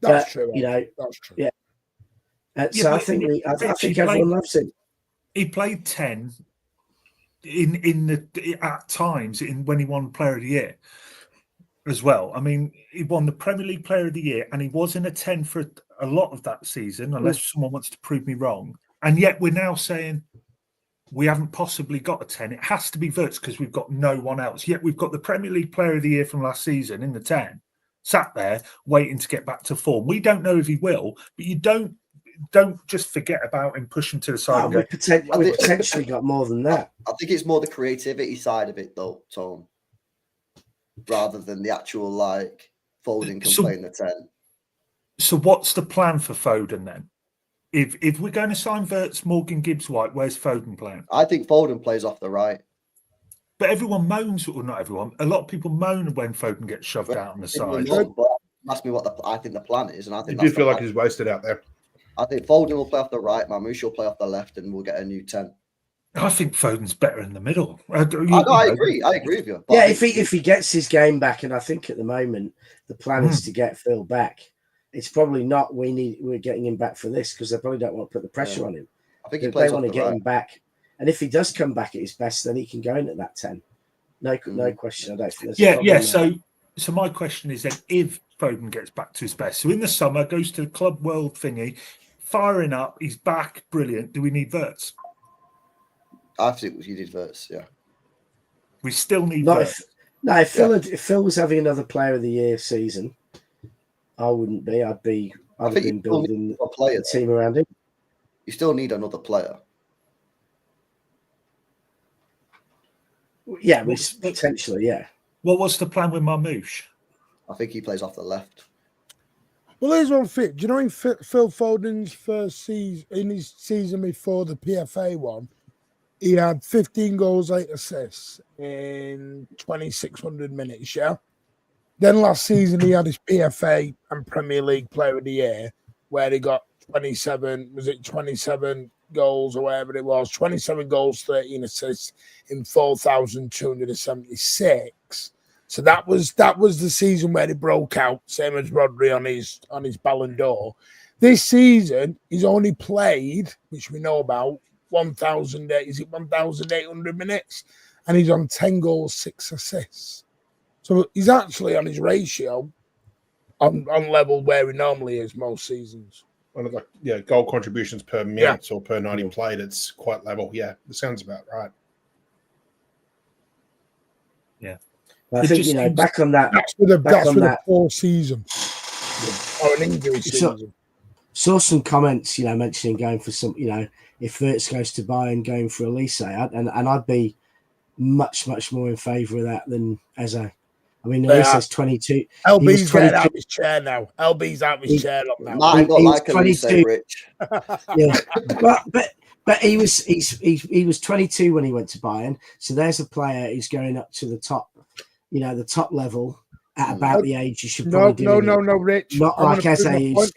That's true. That's true. Yeah. So I think everyone loves him. He played 10 at times when he won Player of the Year as well. I mean, he won the Premier League Player of the Year, and he was in a 10 for a lot of that season, unless someone wants to prove me wrong. And yet we're now saying we haven't possibly got a 10. It has to be Wirtz because we've got no one else. Yet we've got the Premier League Player of the Year from last season in the 10, sat there waiting to get back to form. We don't know if he will, but you don't just forget about him, push him to the side. We've potentially got more than that. I think it's more the creativity side of it, though, Tom, rather than the actual Foden can play in the 10. So what's the plan for Foden then? If we're going to sign Wirtz, Morgan, Gibbs-White, where's Foden playing? I think Foden plays off the right. But everyone moans, or not everyone, a lot of people moan when Foden gets shoved out on the side. But ask me what I think the plan is, and I think you do feel like he's wasted out there. I think Foden will play off the right, Mamouche will play off the left, and we'll get a new 10. I think Foden's better in the middle. I agree with you. Yeah, if he gets his game back, and I think at the moment the plan is to get Phil back. It's probably not we're getting him back for this because they probably don't want to put the pressure on him. I think they want to get him back, and if he does come back at his best, then he can go in at that 10. No question. I don't think there's So my question is then, if Foden gets back to his best, so in the summer goes to the Club World thingy, firing up, he's back, brilliant. Do we need Wirtz? I think you need Wirtz. Yeah, we still need Wirtz. If Phil was having another Player of the Year season, I wouldn't be. I'd have been building a team around him. You still need another player. Yeah, potentially, yeah. What was the plan with Mamouche? I think he plays off the left. Well, here's one fit. Do you know in Phil Foden's first season, in his season before the PFA one, he had 15 goals, 8 assists in 2,600 minutes, yeah? Then last season, he had his PFA and Premier League Player of the Year, where he got 27 goals or whatever it was, 27 goals, 13 assists in 4,276. So that was the season where he broke out, same as Rodri on his Ballon d'Or. This season, he's only played, which we know about, 1,800 minutes, and he's on 10 goals, 6 assists. So he's actually on his ratio on level where he normally is most seasons. Well, goal contributions per minute or per 90 played, it's quite level. Yeah, it sounds about right. Yeah. But I think, back on that. That's with a poor season. Or an injury season. Saw some comments, mentioning going for some, if Wirtz goes to Bayern, going for Elise. And I'd be much, much more in favour of that than Eze. I mean, Elise's 22. LB's getting out of his chair now. LB's out of his chair on that. Martin got like Elise, Rich. Yeah. But he was 22 when he went to Bayern. So there's a player who's going up to the top, the top level at about the age you should probably do. No, Rich. Not like Eze, who's,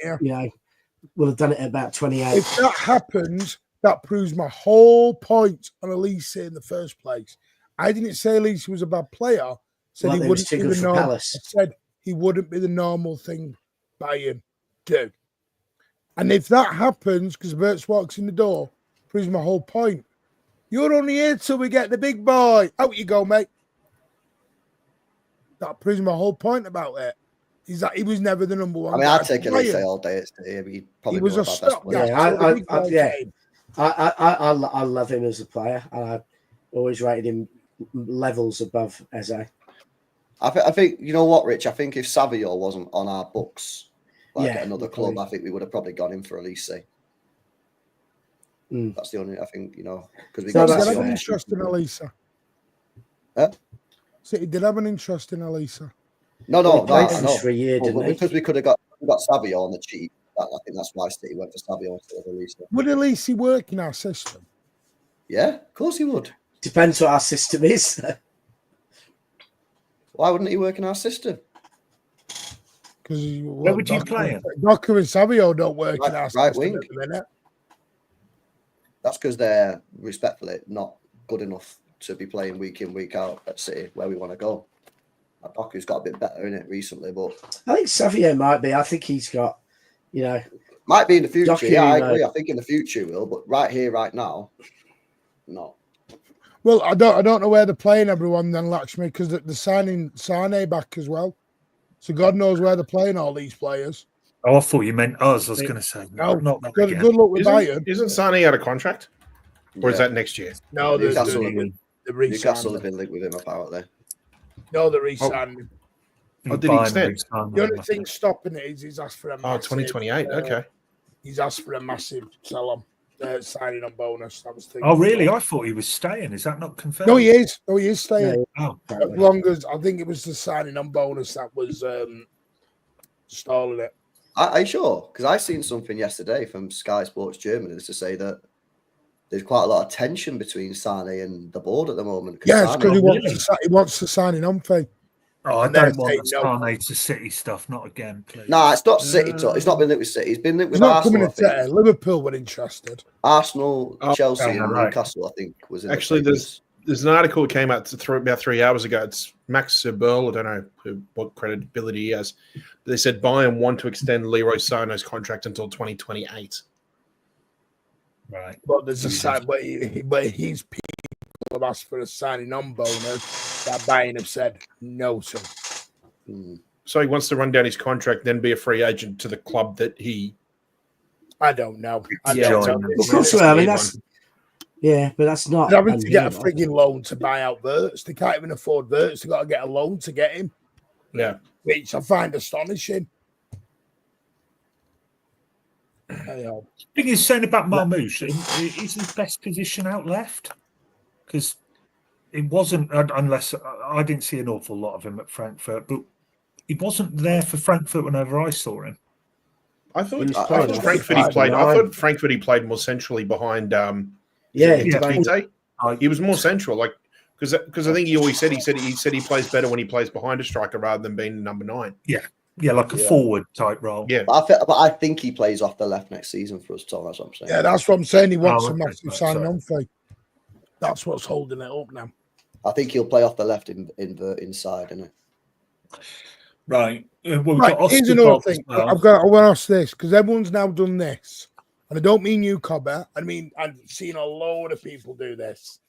will have done it at about 28. If that happens, that proves my whole point on Elise in the first place. I didn't say Elise was a bad player. Said he wouldn't be the normal. I said he wouldn't be the normal thing Bayern do. And if that happens, because Wirtz walks in the door, proves my whole point. You're only here till we get the big boy. Out you go, mate. That proves my whole point about it. Is that he was never the number one. I mean, I'd take Elise all day. He probably was a stopgap. I love him as a player. I always rated him levels above Eze. I think you know what, Rich. I think if Savio wasn't on our books, like Yeah, at another club, I think we would have probably gone in for Elise. That's the only. I think because we So got City did that's have Savio. an fair. interest in Elisa. Huh? City did have an interest in Elisa. No, Well, he I played for know. us for a year, But didn't he? because we could have got Savio on the cheap. I think that's why City went for Savio instead of Elise. Would Elise work in our system? Yeah, of course he would. Depends what our system is. Why wouldn't he work in our system? Because Where would you play him? Docker and Savio don't work in our Right system wing. at the minute. That's because they're respectfully not good enough to be playing week in, week out at City where we want to go. Doku's got a bit better in it recently, but I think Savio might be. I think he's got, might be in the future. Doku, Yeah, I agree. I think in the future he will, but right here, right now, no. Well, I don't know where they're playing everyone then, Lakshmi, because they're signing Sane back as well. So God knows where they're playing all these players. Oh, I thought you meant us. I was going to say No, not that good, again. good luck with Bayern. Isn't Sane out of contract? Or is Yeah. that next year? No, Newcastle, the Newcastle have re-signed. been linked with him apparently. No, the re-signed. Oh, did he extend? The only thing stopping it is he's asked for a massive, 2028. Okay. He's asked for a massive signing on bonus. I was thinking. Oh, really? I thought he was staying. Is that not confirmed? No, he is. No, he is staying. Oh, As long as I think it was the signing on bonus that was stalling it. Are you sure? Because I seen something yesterday from Sky Sports Germany to say that there's quite a lot of tension between Sane and the board at the moment. Yeah, it's because Sane- he wants to sign in on fee. Oh, I And they're don't want saying no. Sane to City stuff. Not again, please. No, it's not City talk. It's not been linked with City. It's been linked He's with not Arsenal. coming to City. Liverpool were interested. Arsenal, Chelsea, yeah, and right. Newcastle, I think, was in Actually, the papers. there's an article that came out about 3 hours ago. It's Max Burl. I don't know what credibility he has. But they said Bayern want to extend Leroy Sané's contract until 2028. Right. But there's a side where he's people have asked for a signing on bonus that Bayern have said no to. So he wants to run down his contract, then be a free agent to the club that he. I don't know. I Yeah, don't know. Of course, I mean that's but that's not. They're having to get a unheard of. frigging loan to buy out Wirtz. They can't even afford Wirtz. They've got to get a loan to get him, Yeah. which I find astonishing. Anyhow. Thing is, saying about Marmoush, is his best position out left? Because it wasn't, unless I didn't see an awful lot of him at Frankfurt, but he wasn't there for Frankfurt whenever I saw him. I thought, He was I playing thought off Frankfurt the he played. I 5-9. thought Frankfurt he played more centrally behind. Yeah, Tite. He was more central, like because I think he always said he plays better when he plays behind a striker rather than being number 9. Yeah, like a forward type role. Yeah, But I think he plays off the left next season for us, Tom. That's what I'm saying. Yeah, that's what I'm saying. He wants a okay, massive right, signing sorry. on fee. That's what's holding it up now. I think he'll play off the left inside, innit? Right. Well, we've Right, got here's Oscar another Bob as thing. well. I want to ask this because everyone's now done this, and I don't mean you, Cobber. I mean I've seen a load of people do this.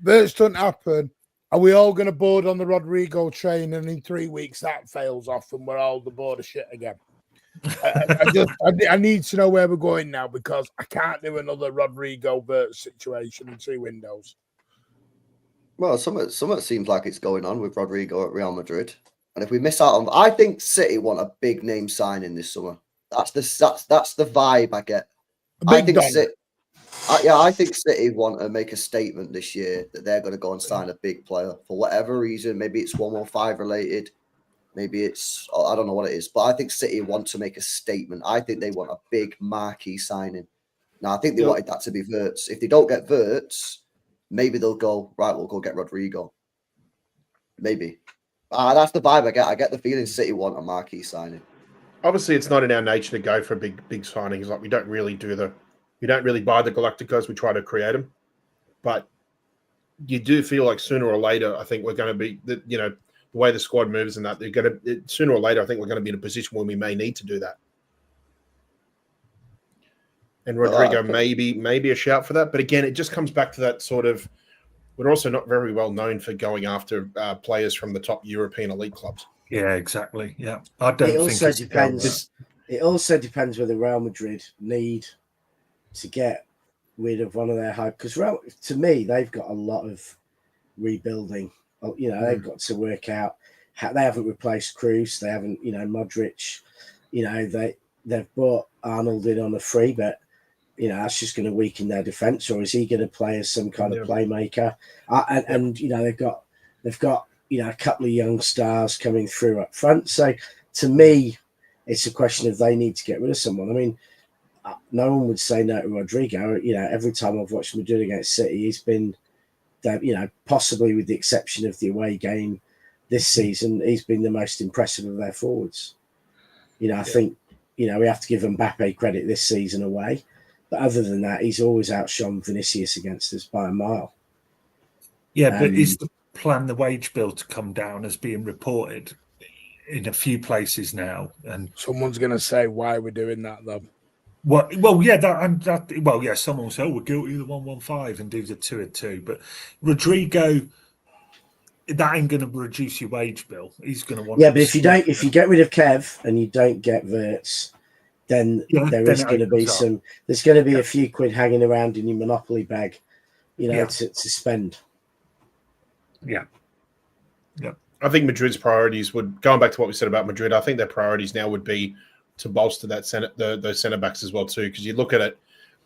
This doesn't happen. Are we all going to board on the Rodrigo train, and in 3 weeks that fails off, and we're all the board of shit again? I need to know where we're going now because I can't do another Rodrigo Wirtz situation in 2 windows. Well, something seems like it's going on with Rodrigo at Real Madrid. And if we miss out on, I think City want a big name signing this summer. That's the vibe I get. I think City, I think City want to make a statement this year that they're going to go and sign a big player for whatever reason. Maybe it's 115 related. Maybe it's, I don't know what it is, but I think City want to make a statement. I think they want a big marquee signing. Now, I think they wanted that to be Wirtz. If they don't get Wirtz, maybe they'll go, right, we'll go get Rodrigo. Maybe. That's the vibe I get. I get the feeling City want a marquee signing. obviously it's not in our nature to go for big signings. Like we don't really buy the Galacticos. We try to create them, but you do feel like sooner or later, I think we're going to be the way the squad moves and that they're going to sooner or later. I think we're going to be in a position where we may need to do that. And Rodrigo maybe a shout for that, but again, it just comes back to that sort of. We're also not very well known for going after players from the top European elite clubs. Yeah, exactly. Yeah, I don't. It also think depends. It also depends whether Real Madrid need to get rid of one of their hype, because to me, they've got a lot of rebuilding. They've got to work out how they haven't replaced Cruz. They haven't, Modric. They've brought Arnold in on a free, but that's just going to weaken their defense. Or is he going to play as some kind of playmaker? And they've got a couple of young stars coming through up front. So to me, it's a question of they need to get rid of someone. I mean, no one would say no to Rodrigo. Every time I've watched Madrid against City, he's been, possibly with the exception of the away game this season, he's been the most impressive of their forwards. I think, we have to give Mbappe credit this season away. But other than that, he's always outshone Vinicius against us by a mile. Yeah, but is the plan the wage bill to come down as being reported in a few places now? And someone's going to say why we're doing that, though. Well, yeah, someone will say, we're guilty of the 115 and do the 2 and 2. But Rodrigo, that ain't going to reduce your wage bill. He's going to want. Yeah, but if you get rid of Kev and you don't get Wirtz, then there's going to be a few quid hanging around in your Monopoly bag, to spend. Yeah. I think Madrid's priorities going back to what we said about Madrid, I think their priorities now would be to bolster those centre backs as well too. Because you look at it,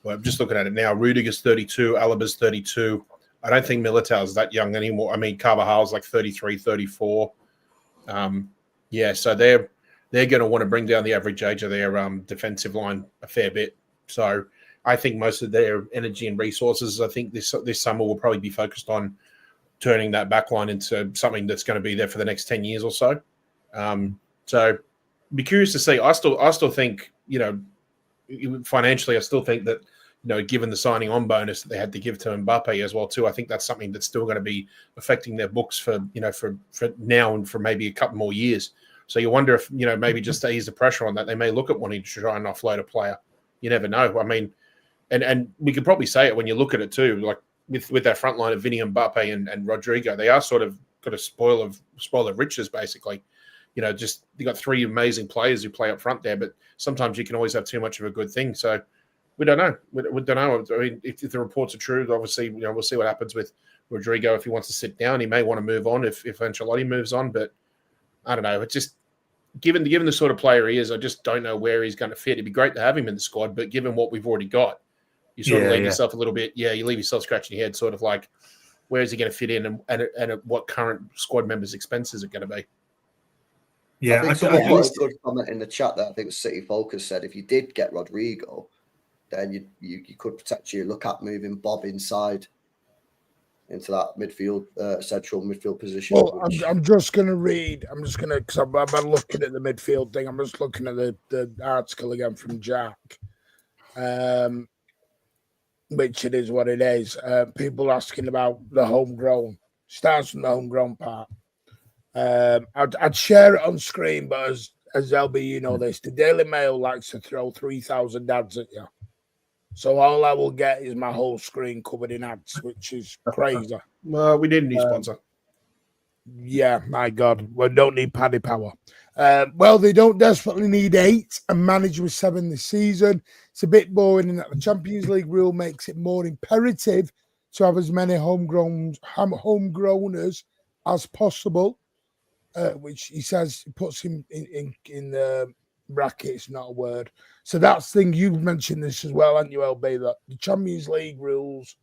I'm just looking at it now. Rudiger's 32, Alaba's 32. I don't think Militao's that young anymore. I mean, Carvajal's like 33, 34. So they're going to want to bring down the average age of their defensive line a fair bit. So I think most of their energy and resources, I think this summer will probably be focused on turning that back line into something that's going to be there for the next 10 years or so. So be curious to see. I still think, financially, I still think that, given the signing on bonus that they had to give to Mbappe as well too, I think that's something that's still going to be affecting their books for now and for maybe a couple more years. So you wonder if, maybe just to ease the pressure on that, they may look at wanting to try and offload a player. You never know. I mean, and we could probably say it when you look at it too, like with that front line of Vinny, Mbappe and Rodrigo, they are sort of got a spoil of riches, basically. Just you got three amazing players who play up front there, but sometimes you can always have too much of a good thing. So we don't know. We don't know. I mean, if the reports are true, obviously, we'll see what happens with Rodrigo. If he wants to sit down, he may want to move on if Ancelotti moves on. But I don't know. It's just given the sort of player he is, I just don't know where he's going to fit. It'd be great to have him in the squad, but given what we've already got, you sort of leave yourself a little bit. Yeah, you leave yourself scratching your head, sort of like, where is he going to fit in, and at what current squad members' expenses are going to be. Yeah, I think someone put a good comment in the chat there. I think it was City Focus said if you did get Rodrigo, then you could potentially look at moving Bob inside into that midfield, central midfield position. Well, I'm just going to read. Because I'm looking at the midfield thing. I'm just looking at the article again from Jack, which it is what it is. People asking about the homegrown. Starts from the homegrown part. I'd share it on screen, but as LB, this, the Daily Mail likes to throw 3,000 ads at you. So all I will get is my whole screen covered in ads, which is crazy. Well, we didn't need sponsor. Yeah, my God. We don't need Paddy Power. Well, they don't desperately need 8 and manage with 7 this season. It's a bit boring in that the Champions League rule makes it more imperative to have as many homegrowners as possible, which he says puts him in the brackets, not a word. So that's the thing. You've mentioned this as well, haven't you, LB, that the Champions League rules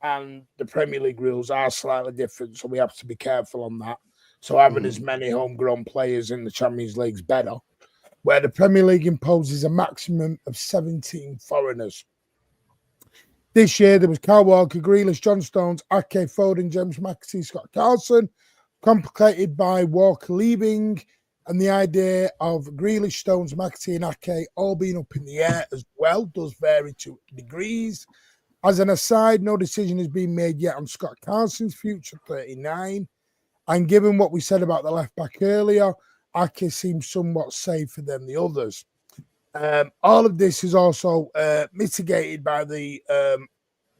and the Premier League rules are slightly different, so we have to be careful on that. So having as many homegrown players in the Champions League is better, where the Premier League imposes a maximum of 17 foreigners. This year, there was Kyle Walker, Grealish, John Stones, Ake, Foden, James McAtee, Scott Carlson, complicated by Walker leaving and the idea of Grealish, Stones, McAtee and Ake all being up in the air as well does vary to degrees. As an aside, no decision has been made yet on Scott Carson's future, 39. And given what we said about the left-back earlier, Ake seems somewhat safer than the others. All of this is also mitigated by the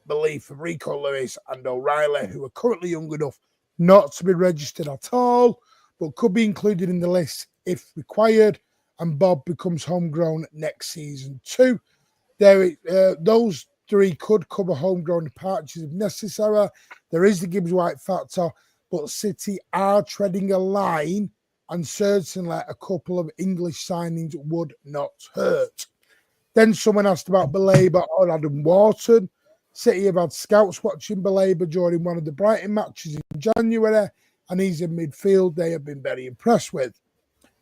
belief of Rico Lewis and O'Reilly, who are currently young enough not to be registered at all, but could be included in the list if required, and Bob becomes homegrown next season too. Those victory could cover homegrown departures if necessary. There is the Gibbs White factor, but City are treading a line, and certainly a couple of English signings would not hurt. Then someone asked about Baleba or Adam Wharton. City have had scouts watching Baleba during one of the Brighton matches in January, and he's in midfield they have been very impressed with.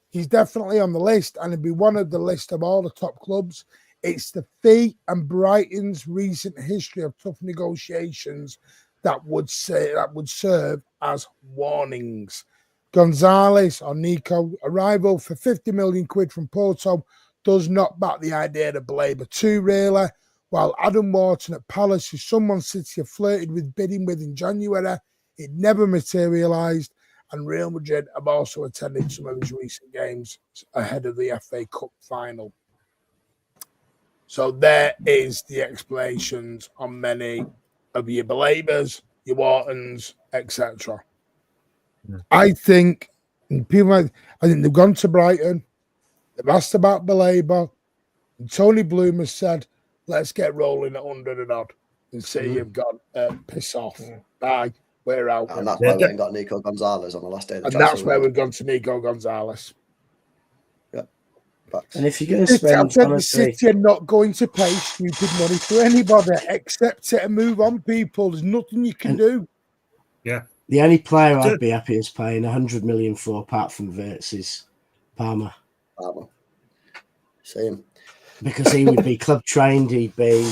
He's definitely on the list, and he'll be one of the list of all the top clubs. It's the fee and Brighton's recent history of tough negotiations that would serve as warnings. Gonzalez or Nico arrival for 50 million quid from Porto does not back the idea of Baleba too, really. While Adam Wharton at Palace is someone City have flirted with bidding with in January, it never materialised, and Real Madrid have also attended some of his recent games ahead of the FA Cup final. So there is the explanations on many of your Balebas, your Whartons, etc. I think they've gone to Brighton, they've asked about Baleba, and Tony Bloom has said, let's get rolling at 100 and odd. And City have gone, piss off. Bye. We're out. And that's why we ain't got Nico Gonzalez on the last day of the and that's where we've gone to Nico Gonzalez. Yeah. And if you're going to spend, honestly, City are not going to pay stupid money for anybody. Accept it and move on, people. There's nothing you can do. Yeah. The only player I'd be happy as paying 100 million for, apart from Wirtz, is Palmer. Same. Because he would be club trained, he'd be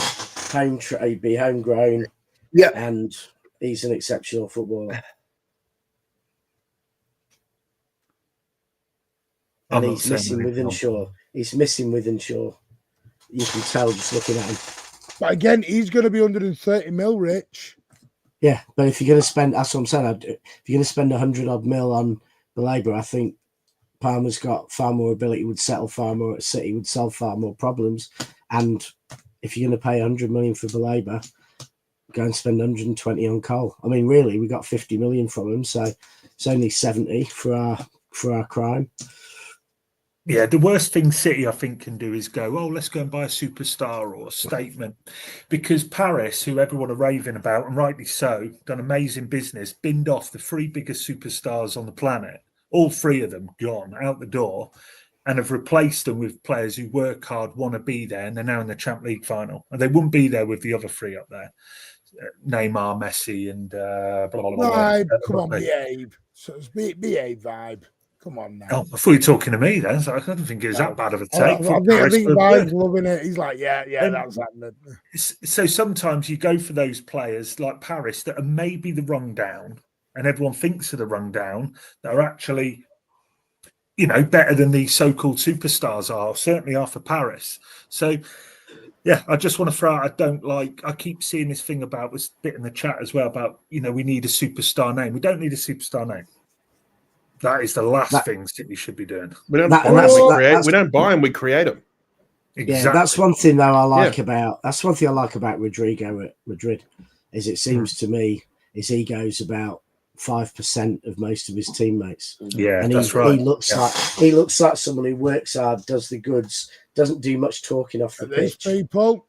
homegrown, yeah, and he's an exceptional footballer. And he's missing Withenshaw. He's missing Withenshaw. You can tell just looking at him. But again, he's going to be 130 mil rich. Yeah, but if you're going to spend, that's what I'm saying. If you're going to spend 100 odd mil on Baleba, I think Palmer's got far more ability, would settle far more at City, would solve far more problems. And if you're going to pay 100 million for Baleba, go and spend 120 on Cole. I mean, really, we got 50 million from him, so it's only 70 for our crime. Yeah, the worst thing City, I think, can do is go, oh, let's go and buy a superstar or a statement. Because Paris, who everyone are raving about, and rightly so, done amazing business, binned off the 3 biggest superstars on the planet, all 3 of them gone out the door, and have replaced them with players who work hard, want to be there, and they're now in the Champions League final. And they wouldn't be there with the other 3 up there. Neymar, Messi, and blah, blah, blah. Vibe, come on, behave. So it's behave, vibe. Come on now. Oh, I thought you were talking to me then. So I don't think it was that bad of a take. I think Vibe's loving it. He's like, yeah, that's happening. So sometimes you go for those players like Paris that are maybe the rung down, and everyone thinks are the rung down, that are actually, better than these so-called superstars are, certainly are for Paris. So, yeah, I just want to throw out, I keep seeing this thing about this bit in the chat as well about, we need a superstar name. We don't need a superstar name. That is the last thing City should be doing. We don't buy them, we create them. Exactly. Yeah, that's one thing though I like about Rodrigo at Madrid, is it seems to me his ego's about 5% of most of his teammates. Yeah, and that's right. He looks like someone who works hard, does the goods, doesn't do much talking off the pitch. People,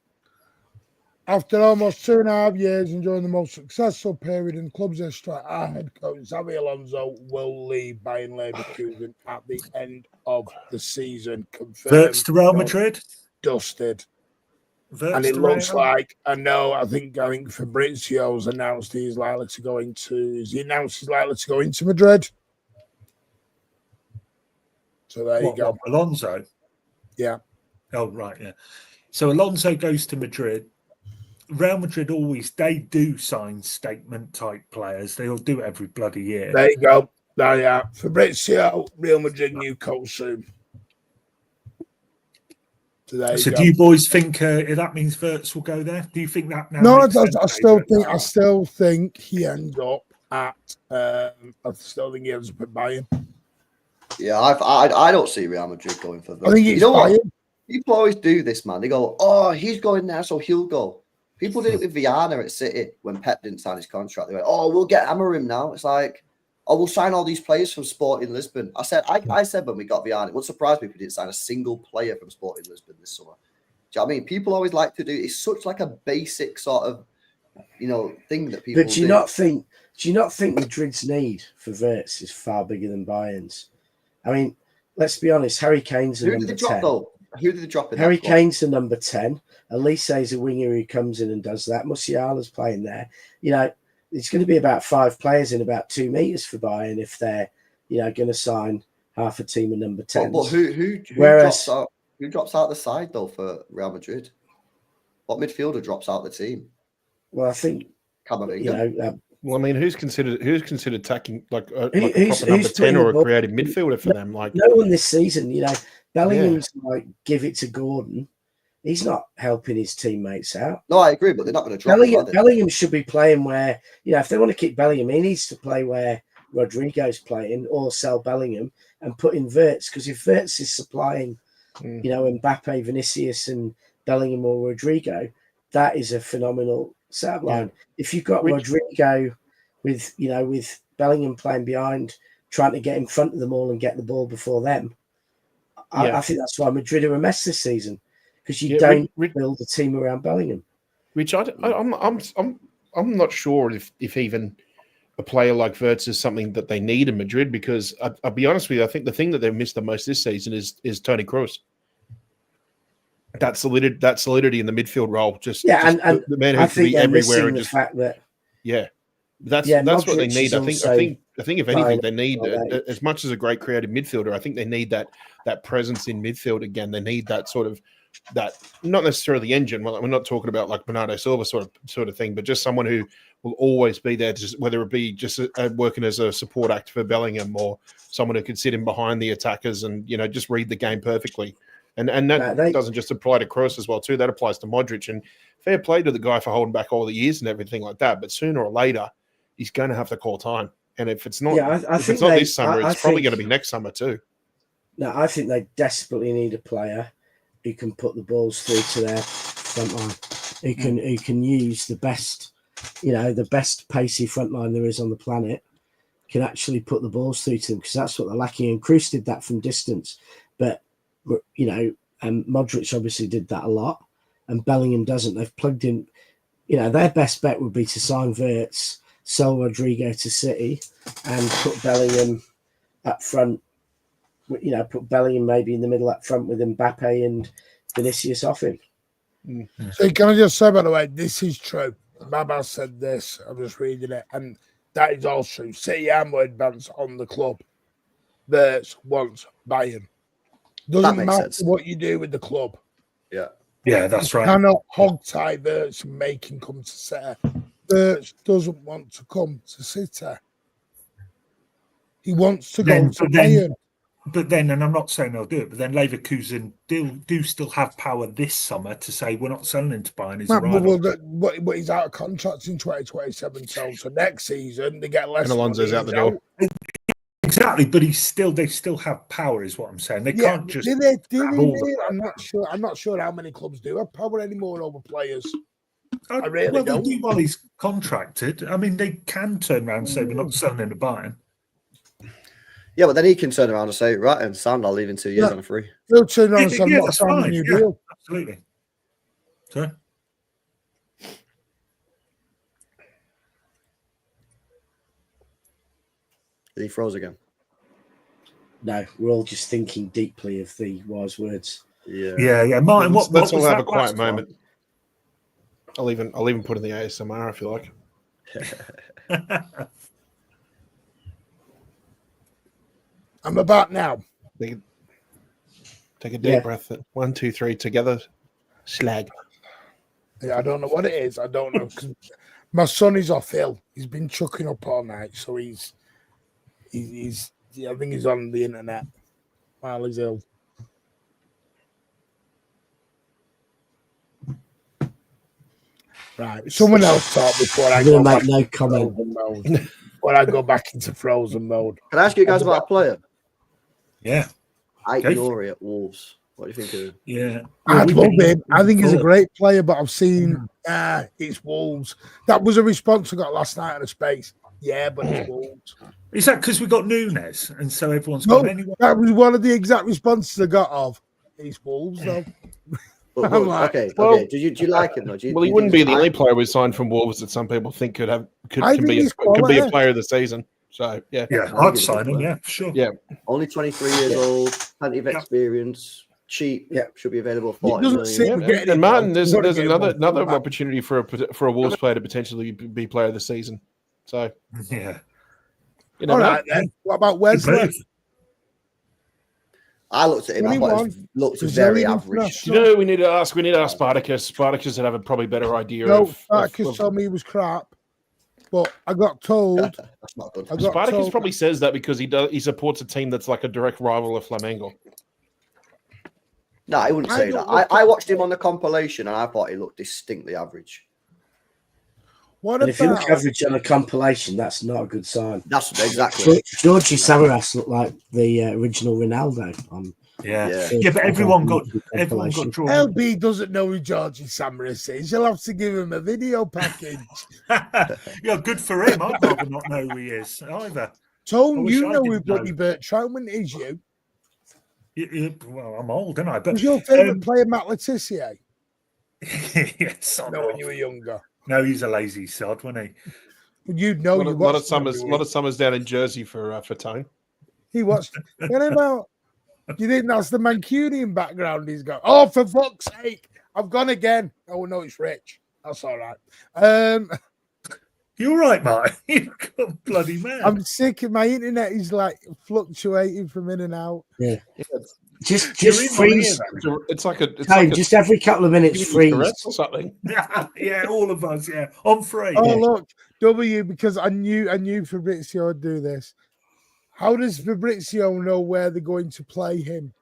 after almost 2.5 years enjoying the most successful period in club's history, our head coach Xabi Alonso will leave Bayern Leverkusen at the end of the season. Confirmed. Wirtz to Real Madrid? Dusted. Wirtz and it looks like, I think Fabrizio's announced he's likely to go into, Madrid. So there you go. Alonso? Yeah. Oh, right, yeah. So Alonso goes to Madrid. Real Madrid they do sign statement type players. They'll do it every bloody year. There you go. There you are. Fabrizio, Real Madrid new coach soon. So do you boys think that means Wirtz will go there? Do you think that now? No, I still think he ends up at he ends up at Bayern. Yeah, I don't see Real Madrid going for Wirtz. I think it's Bayern. What? People always do this, man. They go, oh, he's going there, so he'll go. People did it with Viana at City when Pep didn't sign his contract. They went, oh, we'll get Amorim now. It's like, oh, we'll sign all these players from Sporting Lisbon. I said when we got Viana, it would surprise me if we didn't sign a single player from Sporting Lisbon this summer. Do you know what I mean? People always like to do. It's such like a basic sort of, thing that people. But do you not think Madrid's need for Wirtz is far bigger than Bayern's? I mean, let's be honest. Harry Kane's the number 10. Who did they drop in? Harry Kane's the number 10. Elise's a winger who comes in and does that. Musiala's playing there. It's going to be about 5 players in about 2 meters for Bayern if they're, going to sign half a team of number 10. But who drops out? Who drops out the side though for Real Madrid? What midfielder drops out the team? Well, I think well, I mean, who's considered attacking like a who's proper number 10 or a creative midfielder for them? Like no one this season. Bellingham's like give it to Gordon. He's not helping his teammates out. No, I agree, but they're not going to drop Bellingham should be playing where if they want to keep Bellingham, he needs to play where Rodrigo's playing, or sell Bellingham and put in Wirtz, because if Wirtz is supplying, Mbappe, Vinicius, and Bellingham or Rodrigo, that is a phenomenal setup line. If you've got Rodrigo with Bellingham playing behind, trying to get in front of them all and get the ball before them, I think that's why Madrid are a mess this season, because you don't build a team around Bellingham. Which I'm not sure if even a player like Wirtz is something that they need in Madrid, because I'll be honest with you, I think the thing that they've missed the most this season is Toni Kroos. That solidity in the midfield role. And the man who can be everywhere and just the fact that that's what they need. I think if anything, they need as much as a great creative midfielder. I think they need that presence in midfield again. They need that sort of not necessarily the engine. Well, we're not talking about like Bernardo Silva sort of thing, but just someone who will always be there, whether it be just working as a support act for Bellingham, or someone who could sit in behind the attackers and just read the game perfectly. And that doesn't just apply to Kroos as well too. That applies to Modric. And fair play to the guy for holding back all the years and everything like that. But sooner or later, he's going to have to call time. And if it's not, this summer, it's probably going to be next summer too. No, I think they desperately need a player who can put the balls through to their front line, who can use the best pacey front line there is on the planet, can actually put the balls through to them, because that's what they're lacking. And Kroos did that from distance, but and Modric obviously did that a lot, and Bellingham doesn't. They've plugged in, their best bet would be to sign Wirtz, sell Rodrigo to City, and put Bellingham up front. Put Bellingham maybe in the middle up front with Mbappe and Vinicius off him. So can I just say, by the way, this is true. Baba said this. I'm just reading it, and that is all true. City are more advanced on the club. Wirtz wants Bayern. Doesn't matter what you do with the club. Yeah, that's right. You cannot hog tie Wirtz and make him come to City. Wirtz doesn't want to come to City. He wants to go to Bayern. But then, and I'm not saying they'll do it, but then Leverkusen do still have power this summer to say we're not selling him to Bayern. But he's out of contract in 2027, so next season they get less. And Alonso's out the door. Exactly, but they still have power, is what I'm saying. They can't just. Do they? I'm not sure. I'm not sure how many clubs do have power anymore over players. I really don't. They do while he's contracted. I mean, they can turn around and say we're not selling him to Bayern. Yeah, but then he can turn around and say, right, and Sam, I'll leave in 2 years on a free. He'll turn around and say, I'm not signing a new deal. Absolutely. Sorry? He froze again. No, we're all just thinking deeply of the wise words. Yeah. Martin, let's all have a quiet moment. I'll even put in the ASMR if you like. I'm about now. Take a deep breath. 1, 2, 3, together. Slag. Yeah, I don't know what it is. I don't know. My son is off ill. He's been chucking up all night, so he's I think he's on the internet while he's ill. Right. Someone else talk before I go back. No comment. Before I go back into frozen mode. Can I ask you guys about a player? Yeah. Ignore at Wolves. What do you think of him? Yeah. I love him. I think he's a great player, but I've seen it's Wolves. That was a response I got last night on a space. Yeah, but it's Wolves. Is that because we got Nunes and so everyone's gone anyway? That was one of the exact responses I got of it's Wolves though. But, I'm like, okay. well, Do you like him though? Do you, Well, do he you wouldn't think be the only player we signed from Wolves that some people think could I think be he's a quality. player of the season. So yeah, Yeah, I I'd think he's a sign good him. player. Yeah, sure. yeah. Only 23 years old, plenty of experience, cheap. Yeah. Should be available It 40 doesn't million. seem Yeah, we're getting and it, Martin, though. there's We've got to get another one full back. opportunity for a Wolves player to potentially be player of the season. So Yeah. you All never know. right then. What about Good Wesley? move. I looked at him. I thought 21, it looked Brazilian very average. international. You know who we need to ask? We need to ask Spartacus. Spartacus would have a probably better idea No, of Spartacus told me he was crap, but I got told. That's not good. I got Spartacus told. probably says that because he supports a team that's like a direct rival of Flamengo. No, I wouldn't I say don't that. look I at- watched him on the compilation and I thought he looked distinctly average. What And if you look about? average on a compilation, that's not a good sign. That's exactly. Georgie Samaras looked like the original Ronaldo on. Yeah. Yeah. But everyone got compilation. drawn. LB doesn't know who Georgie Samaras is. You'll have to give him a video package. Yeah, good for him. I'd rather not know who he is either. I Tone, wish you I know who didn't bloody know. Bert Troutman is, you. Well, I'm old, aren't I? But Was your favourite player Matt Letizia? yes, I'm No, when off. you were younger. No, he's a lazy sod, wasn't he? You'd know. A You lot of watched him summers, every lot week. of summers down in Jersey for Tone. He watched. What about? You think that's the Mancunian background he's got? Oh, for fuck's sake! I've gone again. Oh no, it's Rich. That's all right. You're right, Martin. You've gone bloody mad. I'm sick of my internet. Is like fluctuating from in and out. Yeah. You're Just in freeze. on here, It's like a Hey, just every couple of minutes, freeze. Tourette's or something. yeah, all of us. Yeah, I'm free. Oh look, W, because I knew Fabrizio would do this. How does Fabrizio know where they're going to play him?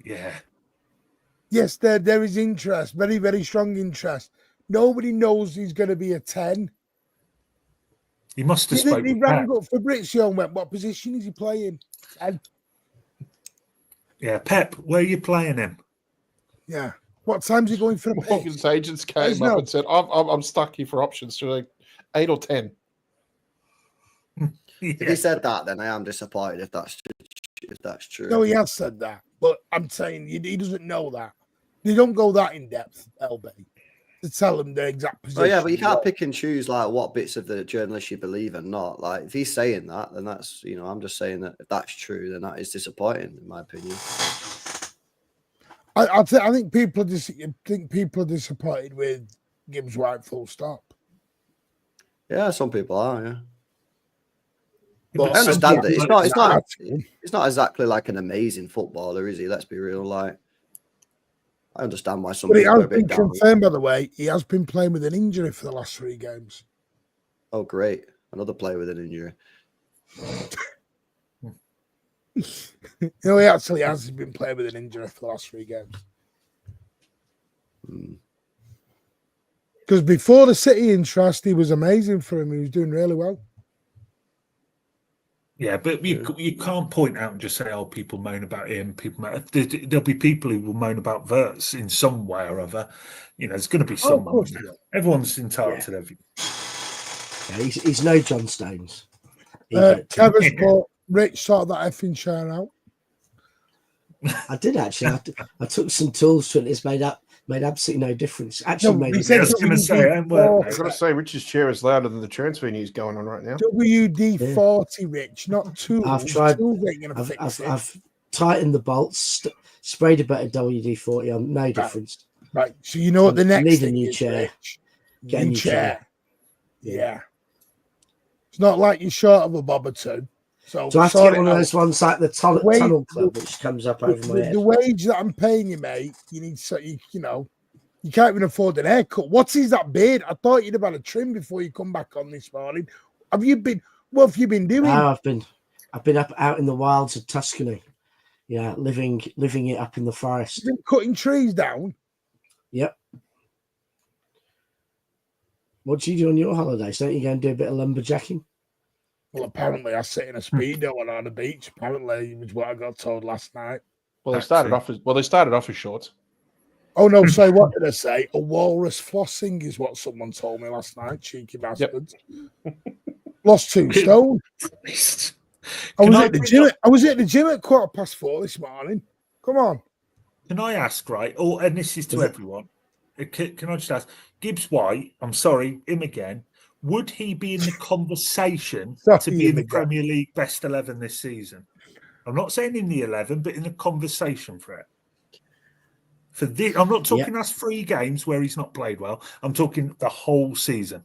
Yeah. Yes, there is interest, very, very strong interest. Nobody knows he's going to be a 10. He must have You think spoken he with rang Pep. up Fabrizio and went, what position is he playing? And Yeah, Pep, where are you playing him? yeah, what time's he going for the pitch? Morgan's agents There's came up no- and said, I'm stuck here for options. So like 8 or 10. If he said that, then I am disappointed if that's true. No, he has said that, but I'm saying he doesn't know that. They don't go that in depth, LB, to tell him the exact position. Oh yeah, but you can't pick and choose like what bits of the journalist you believe and not. Like if he's saying that, then that's I'm just saying that if that's true, then that is disappointing in my opinion. I think people are disappointed with Gibbs White. Full stop. Yeah, some people are. Yeah, But I understand some it. people- It's not exactly like an amazing footballer, is he? Let's be real. Like I understand why some But it people are has a been bit down. confirmed, by the way, he has been playing with an injury for the last 3 games. Oh great, another player with an injury. He actually has been playing with an injury for the last 3 games. Because before the City interest, he was amazing for him. He was doing really well. Yeah, but you can't point out and just say, "Oh, people moan about him." There'll be people who will moan about Wirtz in some way or other. There's going to be Oh, of someone. course he will. Everyone's entitled to everything. Yeah, he's no John Stones. Kevin's put Rich sort that effing chair out. I did actually. I took some tools to it. It's made absolutely no difference. Actually, No, made he a said I was difference. going to say, I ain't worked, I've got to say, Rich's chair is louder than the transfer news going on right now. WD-40, Rich, not tools. I've tried. Tools ain't gonna fix it. I've tightened the bolts, sprayed a bit of WD-40 on. No difference. Right, so you know what the I next need a thing new is, chair. Rich? Get a new chair. Yeah. It's not like you're short of a bob or two. So I have to sort get one it of out. those ones like the Wait, tunnel club, which comes up over my head. The wage that I'm paying you, mate, you need so you can't even afford an haircut. What is that beard? I thought you'd have had a trim before you come back on this morning. What have you been doing? No, I've been up out in the wilds of Tuscany. Yeah, living it up in the forest. You've been cutting trees down. Yep. What do you do on your holidays? Don't you go and do a bit of lumberjacking? Well, apparently I sit in a speedo and on the beach. Apparently, was what I got told last night. Well, they started off as shorts. Oh no! So what did I say? A walrus flossing is what someone told me last night. Cheeky bastards. Lost 2 stone. I was at the gym at 4:15 this morning. Come on. Can I ask, right? And this is to everyone. Can I just ask, Gibbs White? I'm sorry, him again. Would he be in the conversation to be in the Premier League best 11 this season? I'm not saying in the 11, but in the conversation for it. For this, I'm not talking us 3 games where he's not played well. I'm talking the whole season.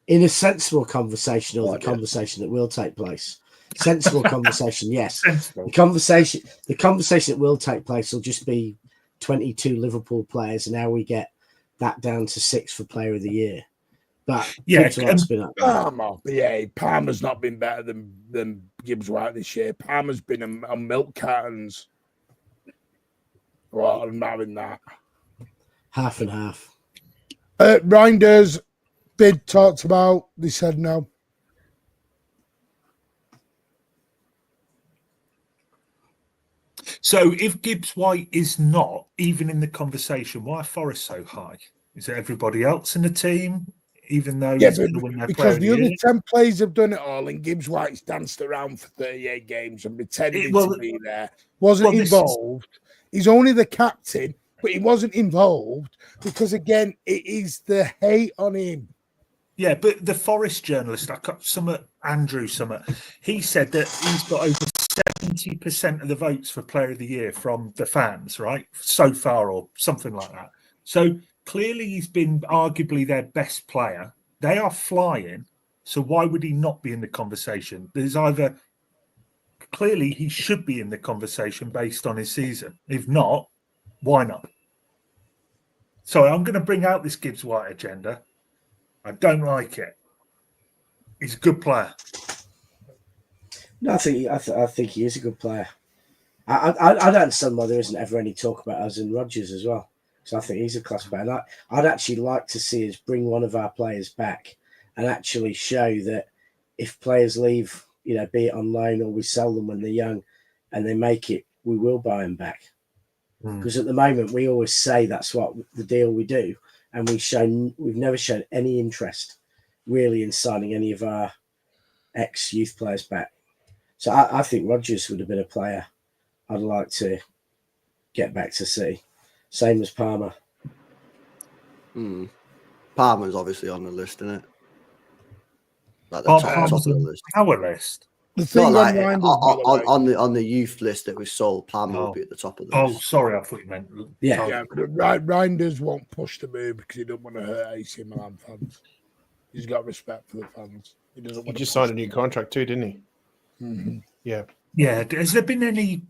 In a sensible conversation, or the conversation that will take place. Sensible conversation, yes. Sensible. The conversation that will take place will just be 22 Liverpool players, and now we get that down to 6 for Player of the Year. But Palmer's not been better than Gibbs White this year. Palmer's been on milk cartons. Well, I'm having that. Half and half. Reinders bid talked about. They said no. So if Gibbs White is not even in the conversation, why are Forest so high? Is it everybody else in the team? Even though he's going to win their because player the other year? 10 players have done it all, and Gibbs White's danced around for 38 games and pretended to be there. Wasn't involved. He's only the captain, but he wasn't involved because, again, it is the hate on him. Yeah, but the Forest journalist, Andrew Summit, he said that he's got over 70% of the votes for Player of the Year from the fans, right? So far, or something like that. So clearly he's been arguably their best player. They are flying. So why would he not be in the conversation? There's either clearly he should be in the conversation based on his season. If not, why not? So I'm going to bring out this Gibbs White agenda. I don't like it. He's a good player. No, I think he is a good player. I don't understand why there isn't ever any talk about us and Rodgers as well. So I think he's a class player. And I'd actually like to see us bring one of our players back and actually show that if players leave, be it on loan or we sell them when they're young and they make it, we will buy them back. Because at the moment we always say that's what the deal we do, and we've never shown any interest really in signing any of our ex-youth players back. So I think Rodgers would have been a player I'd like to get back to see. Same as Palmer. Palmer's obviously on the list, isn't it? Like the top of the list. Our list. The thing on the youth list that we sold, Palmer will be at the top of the list. Oh, sorry, I thought you meant. Yeah, but Reinders won't push the move because he don't want to hurt AC Milan fans. He's got respect for the fans. He doesn't. He just signed a new contract too, didn't he? Mm-hmm. Yeah. Yeah. Has there been any?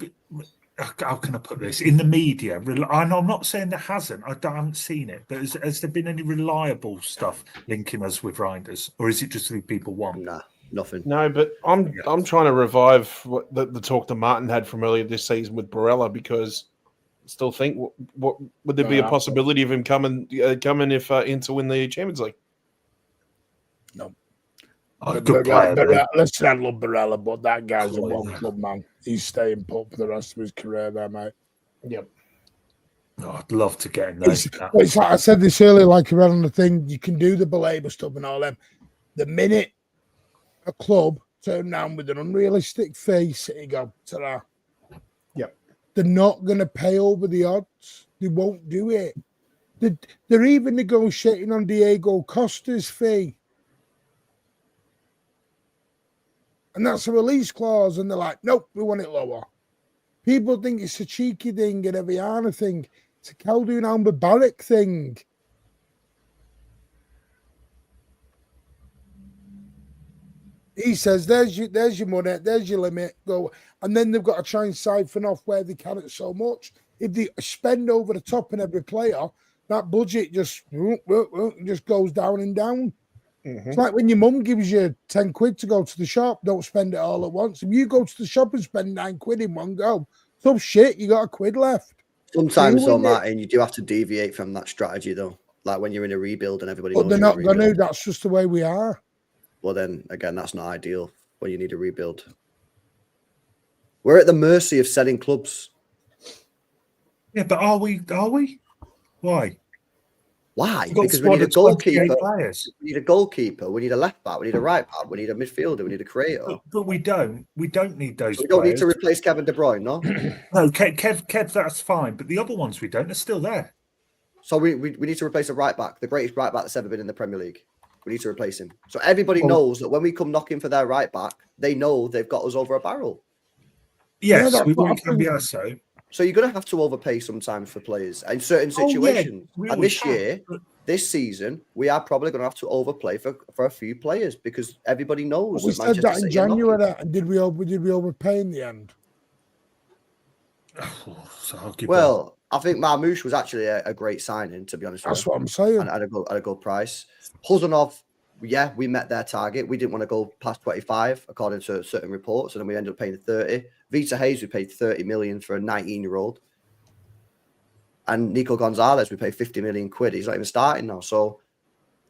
How can I put this in the media? I'm not saying there hasn't. I haven't seen it, but has there been any reliable stuff linking us with Reinders, or is it just who people want? Nah, nothing. No, but I'm trying to revive what the talk that Martin had from earlier this season with Barella, because I still think what would there be a possibility of him coming if in to win the Champions League? No. Good player. Listen, I love Barella, but that guy's a one club man. He's staying put for the rest of his career there, mate. Yep. Oh, I'd love to get him there. It's like I said this earlier, like around on the thing, you can do the belabor stuff and all them. The minute a club turn around with an unrealistic fee, City go, ta-da. Yep. They're not going to pay over the odds. They won't do it. They're even negotiating on Diego Costa's fee. And that's a release clause. And they're like, nope, we want it lower. People think it's a cheeky thing and a Viana thing. It's a Khaldun Al-Mubarak thing. He says, there's your money, there's your limit, go. And then they've got to try and siphon off where they can it so much. If they spend over the top in every player, that budget just goes down and down. Mm-hmm. It's like when your mum gives you 10 quid to go to the shop, don't spend it all at once. If you go to the shop and spend 9 quid in one go, some shit, you got a quid left. Sometimes, though, Martin, you do have to deviate from that strategy, though. Like when you're in a rebuild and everybody knows they're not going to. That's just the way we are. Well, then, again, that's not ideal when you need a rebuild. We're at the mercy of selling clubs. Yeah, but are we? Why? Why? We've got a Because we squad need a of 28 goalkeeper. players. We need a goalkeeper. We need a left back. We need a right back. We need a midfielder. We need a creator. But we don't. We don't need those So we don't need players. to replace Kevin De Bruyne, no? No, Kev, that's fine. But the other ones we don't. They're still there. So we need to replace a right back, the greatest right back that's ever been in the Premier League. We need to replace him. So everybody knows that when we come knocking for their right back, they know they've got us over a barrel. Yes, Yeah, we that's what want I think. Cambiaso. So you're going to have to overpay sometimes for players in certain situations. we And always this have, year, but- this season, we are probably going to have to overplay for a few players because everybody knows We that said Manchester that in City are knocking. January, and did we overpay in the end? So I'll give Well, I think Marmoush was actually a great signing, to be honest with That's you. what I'm saying. And at a good price. Huzanov, yeah, we met their target. We didn't want to go past 25, according to certain reports, and then we ended up paying 30. Vita Hayes, we paid 30 million for a 19-year-old. And Nico Gonzalez, we paid 50 million quid. He's not even starting now. So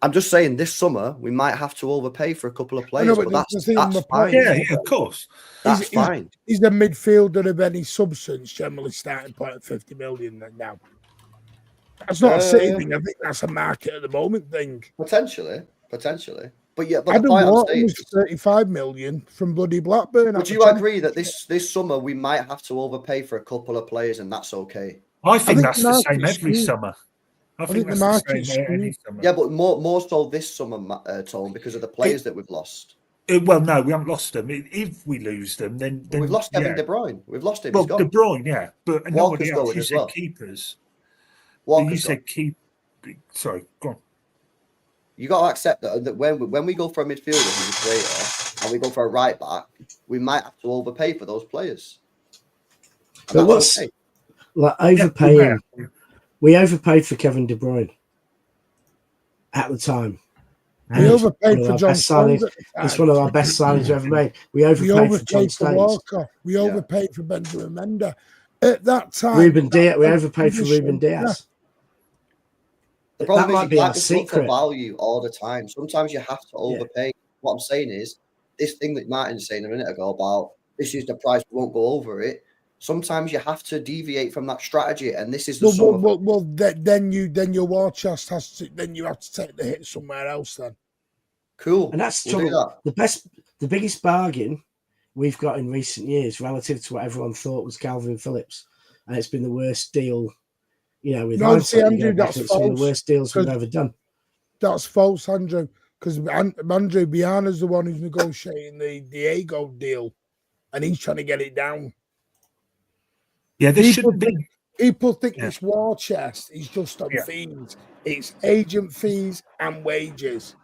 I'm just saying this summer, we might have to overpay for a couple of players, but but the thing that's with fine. Yeah, of course. That's fine. He's a midfielder of any substance, generally starting point at 50 million now. That's not a City thing. I think that's a market at the moment thing. Potentially. But yeah, but Adam the point I'm Wharton saying was 35 million from bloody Blackburn. would you agree that this summer we might have to overpay for a couple of players and that's okay? I think that's the market's same every skewed. summer. I think the that's the market's same any skewed. summer. Yeah, but more so this summer, Tone, because of the players that we've lost. Well, no, we haven't lost them. If we lose them, then We've lost Kevin yeah. De Bruyne. We've lost him. Well, He's gone. De Bruyne, yeah, but Walker's nobody else. going You as said well. keepers. Walker's You gone. said keep. Sorry, go on. You got to accept that when we go for a midfielder who's a creator and we go for a right back, we might have to overpay for those players. And But that's what's okay. like overpaying? We overpaid for Kevin De Bruyne at the time. We overpaid for One of our John best Stones signings. at the time. It's one of our best signings we've ever made. We We overpaid for John overpaid for Stones. Walker. We overpaid for Benjamin Mendes. At that time, Ruben Diaz. We overpaid for Ruben Diaz. The problem That is might you be can't our just look for secret. value all the time. Sometimes you have to overpay. What I'm saying is, this thing that Martin's saying a minute ago about this is the price, we won't go over it. Sometimes you have to deviate from that strategy, and this is the sum of then your war chest has to. Then you have to take the hit somewhere else. Then cool. And that's the We'll do trouble. that. The biggest bargain we've got in recent years relative to what everyone thought was Calvin Phillips, and it's been the worst deal. You know, with hindsight, Andrew, it's that's one of false. the worst deals we've ever done. That's false, Andrew. Because Andrew Biana's the one who's negotiating the Diego deal, and he's trying to get it down. Yeah, this shouldn't be. People think this war chest is just on Yeah. fees. It's agent fees and wages.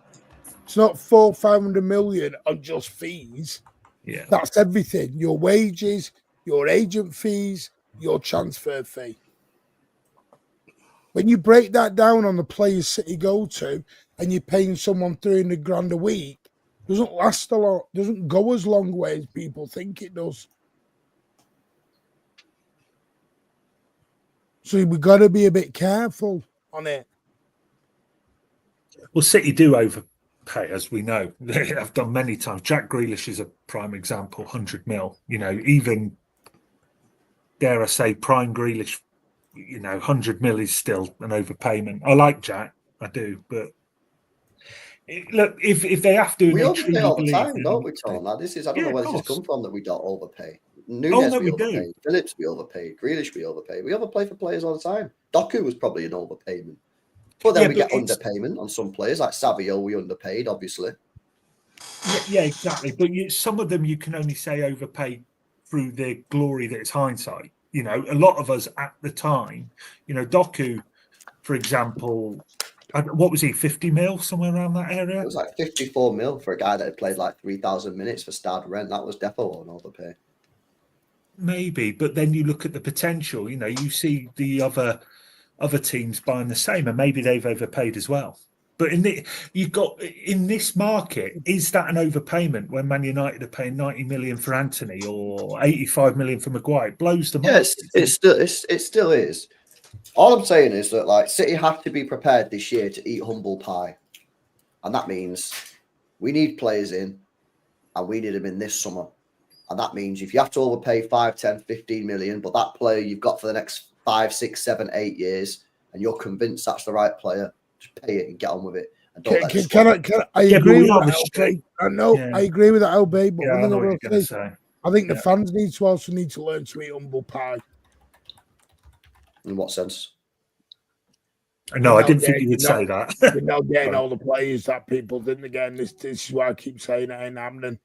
It's not 400-500 million on just fees. Yeah, That's everything. Your wages, your agent fees, your transfer fee. When you break that down on the players City go to, and you're paying someone 300 grand a week, doesn't last a lot. Doesn't go as long way as people think it does. So we've got to be a bit careful on it. well, City do overpay, as we know. They have done many times. Jack Grealish is a prime example. 100 mil. You know, even dare I say, prime Grealish. You know, 100 mil is still an overpayment. I like Jack, I do, but look, if they have to, We overpay all the time, don't we, Tom? Like, I don't know where this has course. come from that we don't overpay. Nunes, no, we we do. overpay. Phillips, we overpay. Grealish, we overpay. We overpay for players all the time. Doku was probably an overpayment. But then we get underpayment on some players, like Savio, we underpaid, obviously. Yeah, exactly. But some of them you can only say overpay through the glory that it's hindsight. You know, a lot of us at the time, you know, Doku, for example, what was he, 50 mil, somewhere around that area? It was like 54 mil for a guy that had played like 3,000 minutes for Stade Rennes. That was defo an overpay. Maybe, but then you look at the potential. You know, you see the other teams buying the same, and maybe they've overpaid as well. But in this market, is that an overpayment when Man United are paying 90 million for Anthony or 85 million for Maguire? It blows them up. Yes, it still is. All I'm saying is that like City have to be prepared this year to eat humble pie, and that means we need players in, and we need them in this summer. And that means if you have to overpay 5, 10, 15 million, but that player you've got for the next 5, 6, 7, 8 years, and you're convinced that's the right player, Just pay it and get on with it. And don't let the Can squad- I Yeah, but agree we with are that, restrict- LB. I know, Yeah. I agree with that, LB, but Yeah, one I thing know I what will you're going to say, say. I think the Yeah. fans need to learn to eat humble pie. In what sense? No, I Without didn't think getting- you would no, say that. Without getting Right. all the players that people didn't again. This is why I keep saying it ain't happening.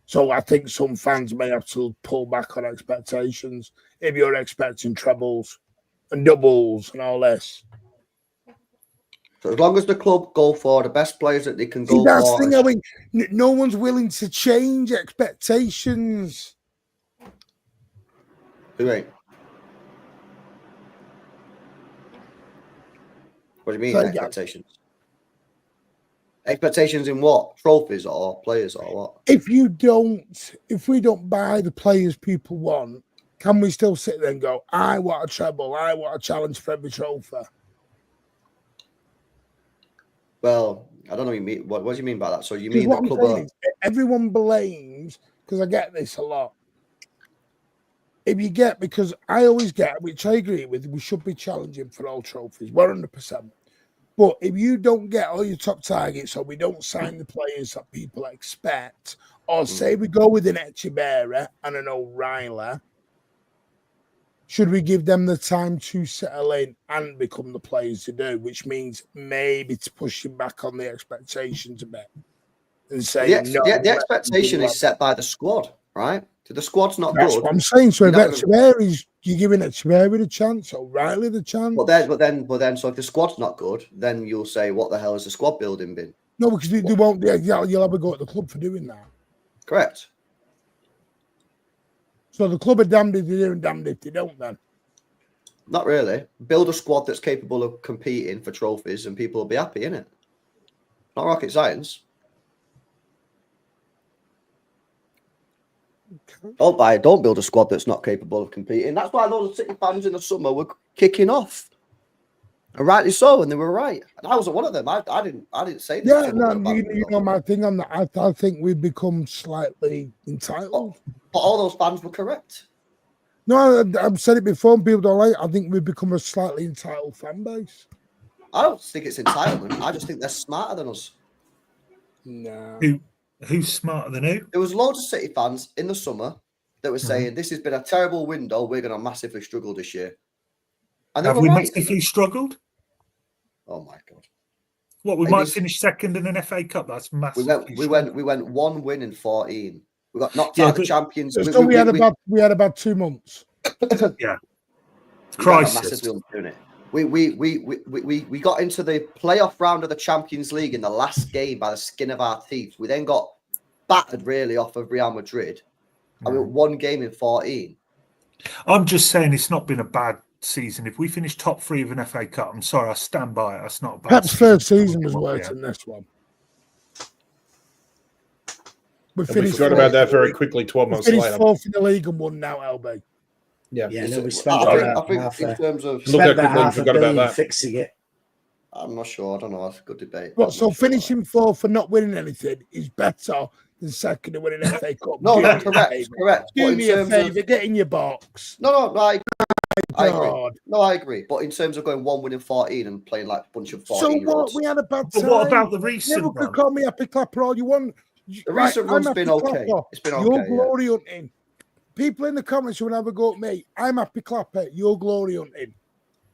So I think some fans may have to pull back on expectations if you're expecting trebles and doubles and all this. So as long as the club go for the best players that they can See, go that's for, the thing. I mean, no one's willing to change expectations. who ain't? What do you mean So, yeah. expectations? Expectations in what? Trophies or players or what? If we don't buy the players people want, can we still sit there and go, I want a treble, I want a challenge for every trophy? Well, I don't know what you mean. What do you mean by that? So you Because mean what the I'm club saying is everyone blames, because I get this a lot. Because I always get, which I agree with, we should be challenging for all trophies, 100%. But if you don't get all your top targets, or we don't sign the players that people expect, or say we go with an Echeverri and an O'Reilly, should we give them the time to settle in and become the players they do? Which means maybe to pushing back on the expectations a bit and say the expectation is set by the squad, right? So the squad's not That's good. what I'm saying. So if You're not Echeverri's, you're giving Echeverri the chance, O'Reilly the chance. But then, so if the squad's not good, then you'll say, what the hell has the squad building been? No, because they won't. You'll have a go at the club for doing that. Correct. So the club are damned if they do and damned if they don't. Then Not really. Build a squad that's capable of competing for trophies, and people will be happy, innit? Not rocket science. Don't build a squad that's not capable of competing. That's why those City fans in the summer were kicking off, and rightly so, and they were right. And I wasn't one of them. I didn't say this. yeah, no, you know my thing on that. I think we've become slightly entitled. But all those fans were correct. No, I've said it before, and people don't like it. I think we've become a slightly entitled fan base. I don't think it's entitlement. I just think they're smarter than us. No. Who's smarter than who? There was loads of City fans in the summer that were saying this has been a terrible window. We're going to massively struggle this year. And Have we massively struggled? Oh my god! What, we might finish second in an FA Cup? That's massive. We went 1 win in 14. We got knocked out of the Champions. So we had about 2 months. Yeah, crisis. We got into the playoff round of the Champions League in the last game by the skin of our teeth. We then got battered really off of Real Madrid. I mean, 1 game in 14. I'm just saying it's not been a bad season. If we finish top 3 of an FA Cup, I'm sorry, I stand by it. That's not a bad Perhaps season. third season was worse than this one. We forgot about that very quickly 12 months later. Finished 4th in the league and won now, LB. Yeah. No, we spent I think in terms of look how quickly we forgot about that. Fixing it. I'm not sure. I don't know. That's a good debate. What, so finishing 4th for not winning anything is better than second and winning an FA Cup? No, correct. Do me a favour, get in your box. No, I agree. God. No, I agree. But in terms of going 1 win in 14 and playing like a bunch of 14 So what? We had a bad time. But what about the recent Never could one? call me happy clapper all you want. The recent run's been okay. It's been okay. You're glory hunting. People in the comments who will have a go at me. I'm happy clapper. You're glory hunting.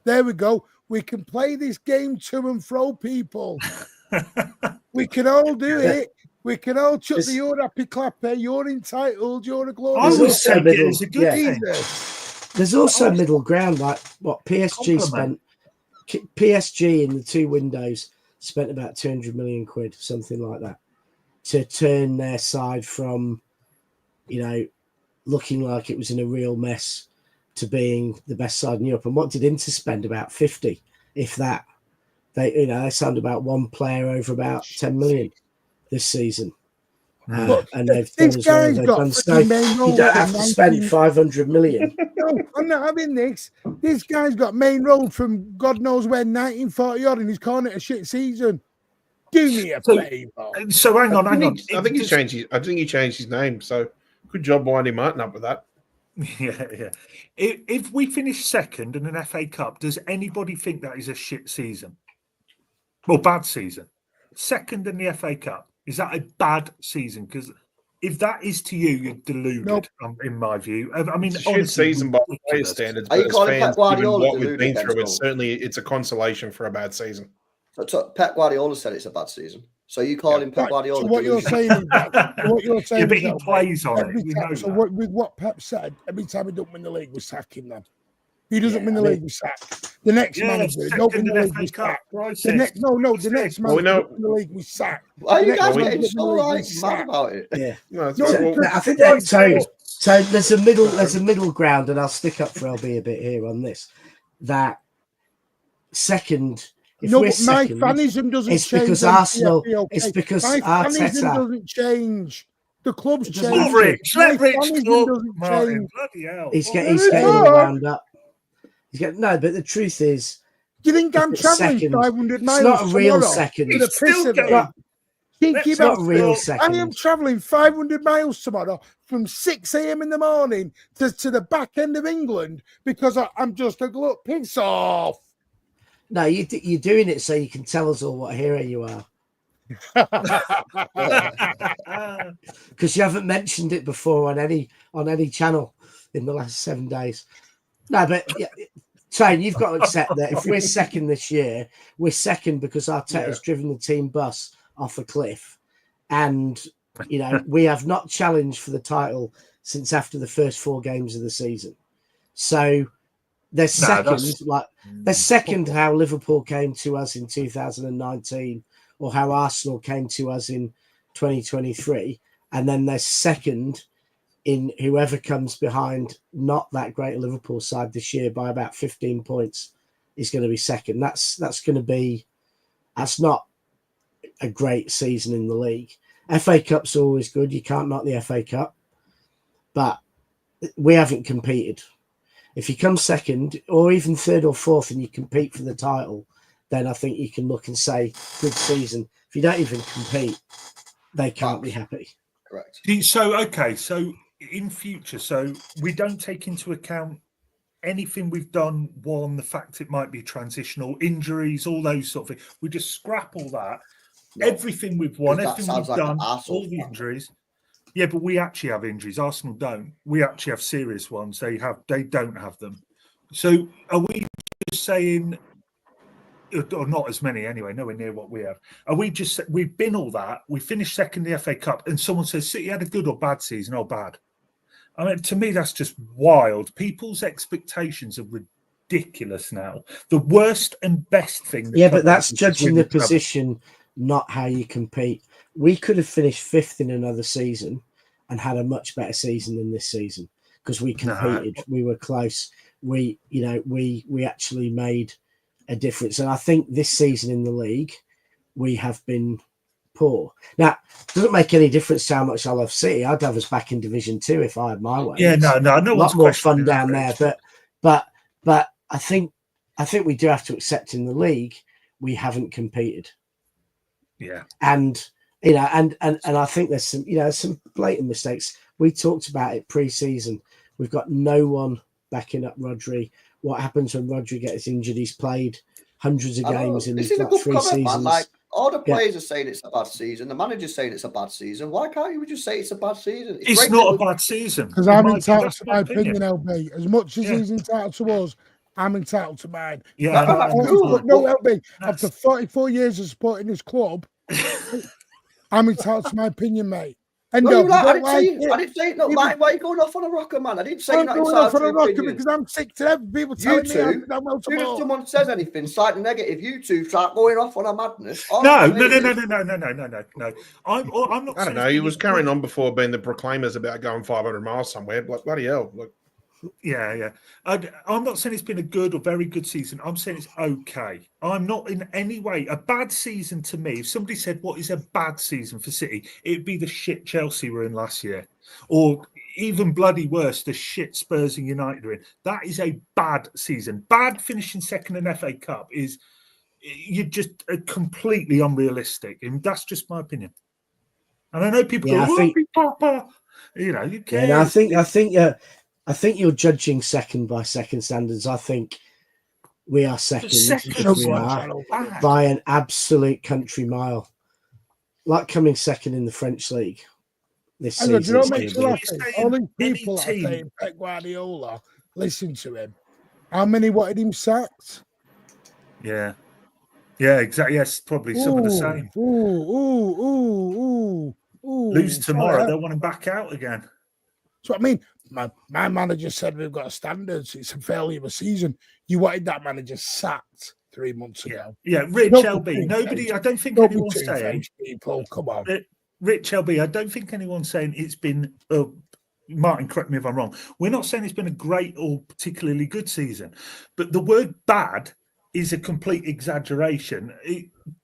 There we go. We can play this game to and fro, people. We can all do it. We can all chuck the you're happy clapper. You're entitled. You're a glory. I would say it is a good thing. There's also middle ground, like what PSG spent. PSG in the 2 windows spent about 200 million quid, something like that, to turn their side from, looking like it was in a real mess to being the best side in Europe. And what did Inter spend? About 50, if that. They signed about 1 player over about 10 million this season. And they've done as well. They've done so. You don't have to spend 500 million. No, I'm not having this. This guy's got main road from God knows where, 1940 odd, and he's calling it a shit season. Do me a favour. So hang on. I think he changed his name. So good job winding Martin up with that. Yeah. If we finish second in an FA Cup, does anybody think that is a shit season? Well, bad season. Second in the FA Cup. Is that a bad season? Because if that is to you, you're deluded, Nope. In my view. I mean, It's a shit honestly, season by player ridiculous. standards, Are you but as calling Pep fans, given Guardiola what we've deluded been then, through, Skull? it's a consolation for a bad season. So Pep Guardiola said it's a bad season. So you calling Pep Guardiola? So what you're saying is that, what you're saying but is he that plays on every it. We time, know so that. with what Pep said, every time he don't win the league, we sack him. Then he doesn't win the I mean- league, we sack. The next manager don't win second the in league, we FA Cup. sack. Right, The next, no, the next Well, manager don't win the league, we sack. Why are The you next guys manager getting don't win the so league, we like sack. mad about it? Yeah. No, it's No, well, because- I think Right, so there's a middle ground, and I'll stick up for LB a bit here on this. That second, if no, we're but my second, fanism doesn't it's change. because on Arsenal. TFP, okay? It's because my fanism Arteta. doesn't change. The club's It doesn't change. have to. Rich, My let Rich fanism talk, doesn't Martin. change. Bloody hell. He's Oh, getting it's all not. wound up. No, but the truth is, Do you think if I'm it's travelling second, 500 it's miles not a real tomorrow second. to the He's piss still of it? going. Cheeky It's not a bastard. real I am second. travelling 500 miles tomorrow from 6 a.m. in the morning to the back end of England because I'm just a glut. Piss off. No, you're doing it so you can tell us all what a hero you are, because you haven't mentioned it before on any channel in the last 7 days. No, but yeah, Tane, you've got to accept that if we're second this year, we're second because Arteta's driven the team bus off a cliff, and we have not challenged for the title since after the first 4 games of the season. So they're second how Liverpool came to us in 2019, or how Arsenal came to us in 2023, and then they're second in whoever comes behind not that great a Liverpool side this year by about 15 points is going to be second. That's not a great season in the league. FA Cup's always good. You can't knock the FA Cup, but we haven't competed. If you come second or even third or fourth and you compete for the title, then I think you can look and say, good season. If you don't even compete, they can't be happy. Correct. So in future, so we don't take into account anything we've done, the fact it might be transitional, injuries, all those sort of things. We just scrap all that. No, everything we've won, everything we've like done, all the injuries. Yeah, but we actually have injuries. Arsenal don't. We actually have serious ones. They don't have them. So are we just saying, or not as many anyway, nowhere near what we have? Are we just, we've been all that, we finished second in the FA Cup, and someone says City had a good or bad season? Oh, bad. I mean, to me, that's just wild. People's expectations are ridiculous now. The worst and best thing. But that's judging the position, not how you compete. We could have finished 5th in another season and had a much better season than this season because we competed. We were close. We actually made a difference. And I think this season in the league, we have been poor. Now, it doesn't make any difference to how much I love City. I'd have us back in Division 2 if I had my way. Yeah, no, a lot more fun down there. But I think we do have to accept in the league we haven't competed. Yeah, and I think there's some blatant mistakes. We talked about it pre-season. We've got no one backing up Rodri. What happens when Rodri gets injured? He's played hundreds of games in like 3 seasons. Man. Like, all the players are saying it's a bad season. The manager's saying it's a bad season. Why can't you just say it's a bad season? It's not a bad season. Because I'm entitled to my opinion, LB. As much as he's entitled to us, I'm entitled to mine. Yeah, no, LB. After 44 years of supporting this club, I'm entitled to my opinion, mate. And no, no, I didn't say it. No, why are you going off on a rocker, man? I didn't say I'm not going entitled off on to a rocker opinion. because I'm sick to death. People telling me I'm well As soon as someone says anything slightly negative, you two start going off on a madness. No. I'm not. I don't know. He was carrying on before being the proclaimers about going 500 miles somewhere. Like, bloody hell. Like, Yeah. I'm not saying it's been a good or very good season. I'm saying it's okay. I'm not in any way a bad season to me. If somebody said what is a bad season for City, it'd be the shit Chelsea were in last year, or even bloody worse, the shit Spurs and United are in. That is a bad season. Bad finishing second in FA Cup is you're just completely unrealistic, and that's just my opinion. And I know people go, Papa, you care. And I think you're judging second by second standards. I think We are second. Second We one, are bad. by an absolute country mile. Like coming second in the French league this Hang on, do you know season. what it's makes me gonna laugh? be- saying All these any people that are team- saying Pep Guardiola, listen to him. How many wanted him sacked? Yeah. Yeah, exactly. Yes, probably some of the same. Lose tomorrow, Sorry, they'll want him back out again. so I mean, my manager said we've got standards. It's a failure of a season. You wanted that manager sacked 3 months ago. Yeah, Rich Don't LB. be Nobody, I don't think Don't be anyone's saying. two-faced, people. Come on. Rich LB, I don't think anyone's saying it's been. Martin, correct me if I'm wrong. We're not saying it's been a great or particularly good season, but the word "bad" is a complete exaggeration.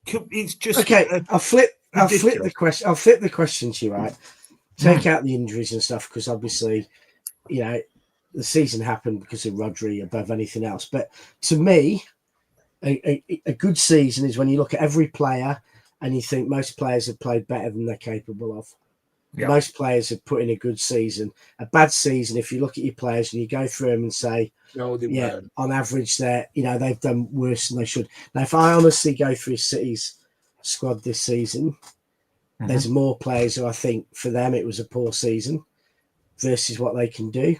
It's just Okay. I'll flip ridiculous. the question. I'll flip the question to you. Right. Take out the injuries and stuff because obviously, you know, the season happened because of Rodri above anything else. But to me, a good season is when you look at every player and you think most players have played better than they're capable of. Yeah. Most players have put in a good season. A bad season, if you look at your players and you go through them and say, No, they weren't. on average, they've done worse than they should. Now, if I honestly go through City's squad this season, there's more players who I think for them it was a poor season versus what they can do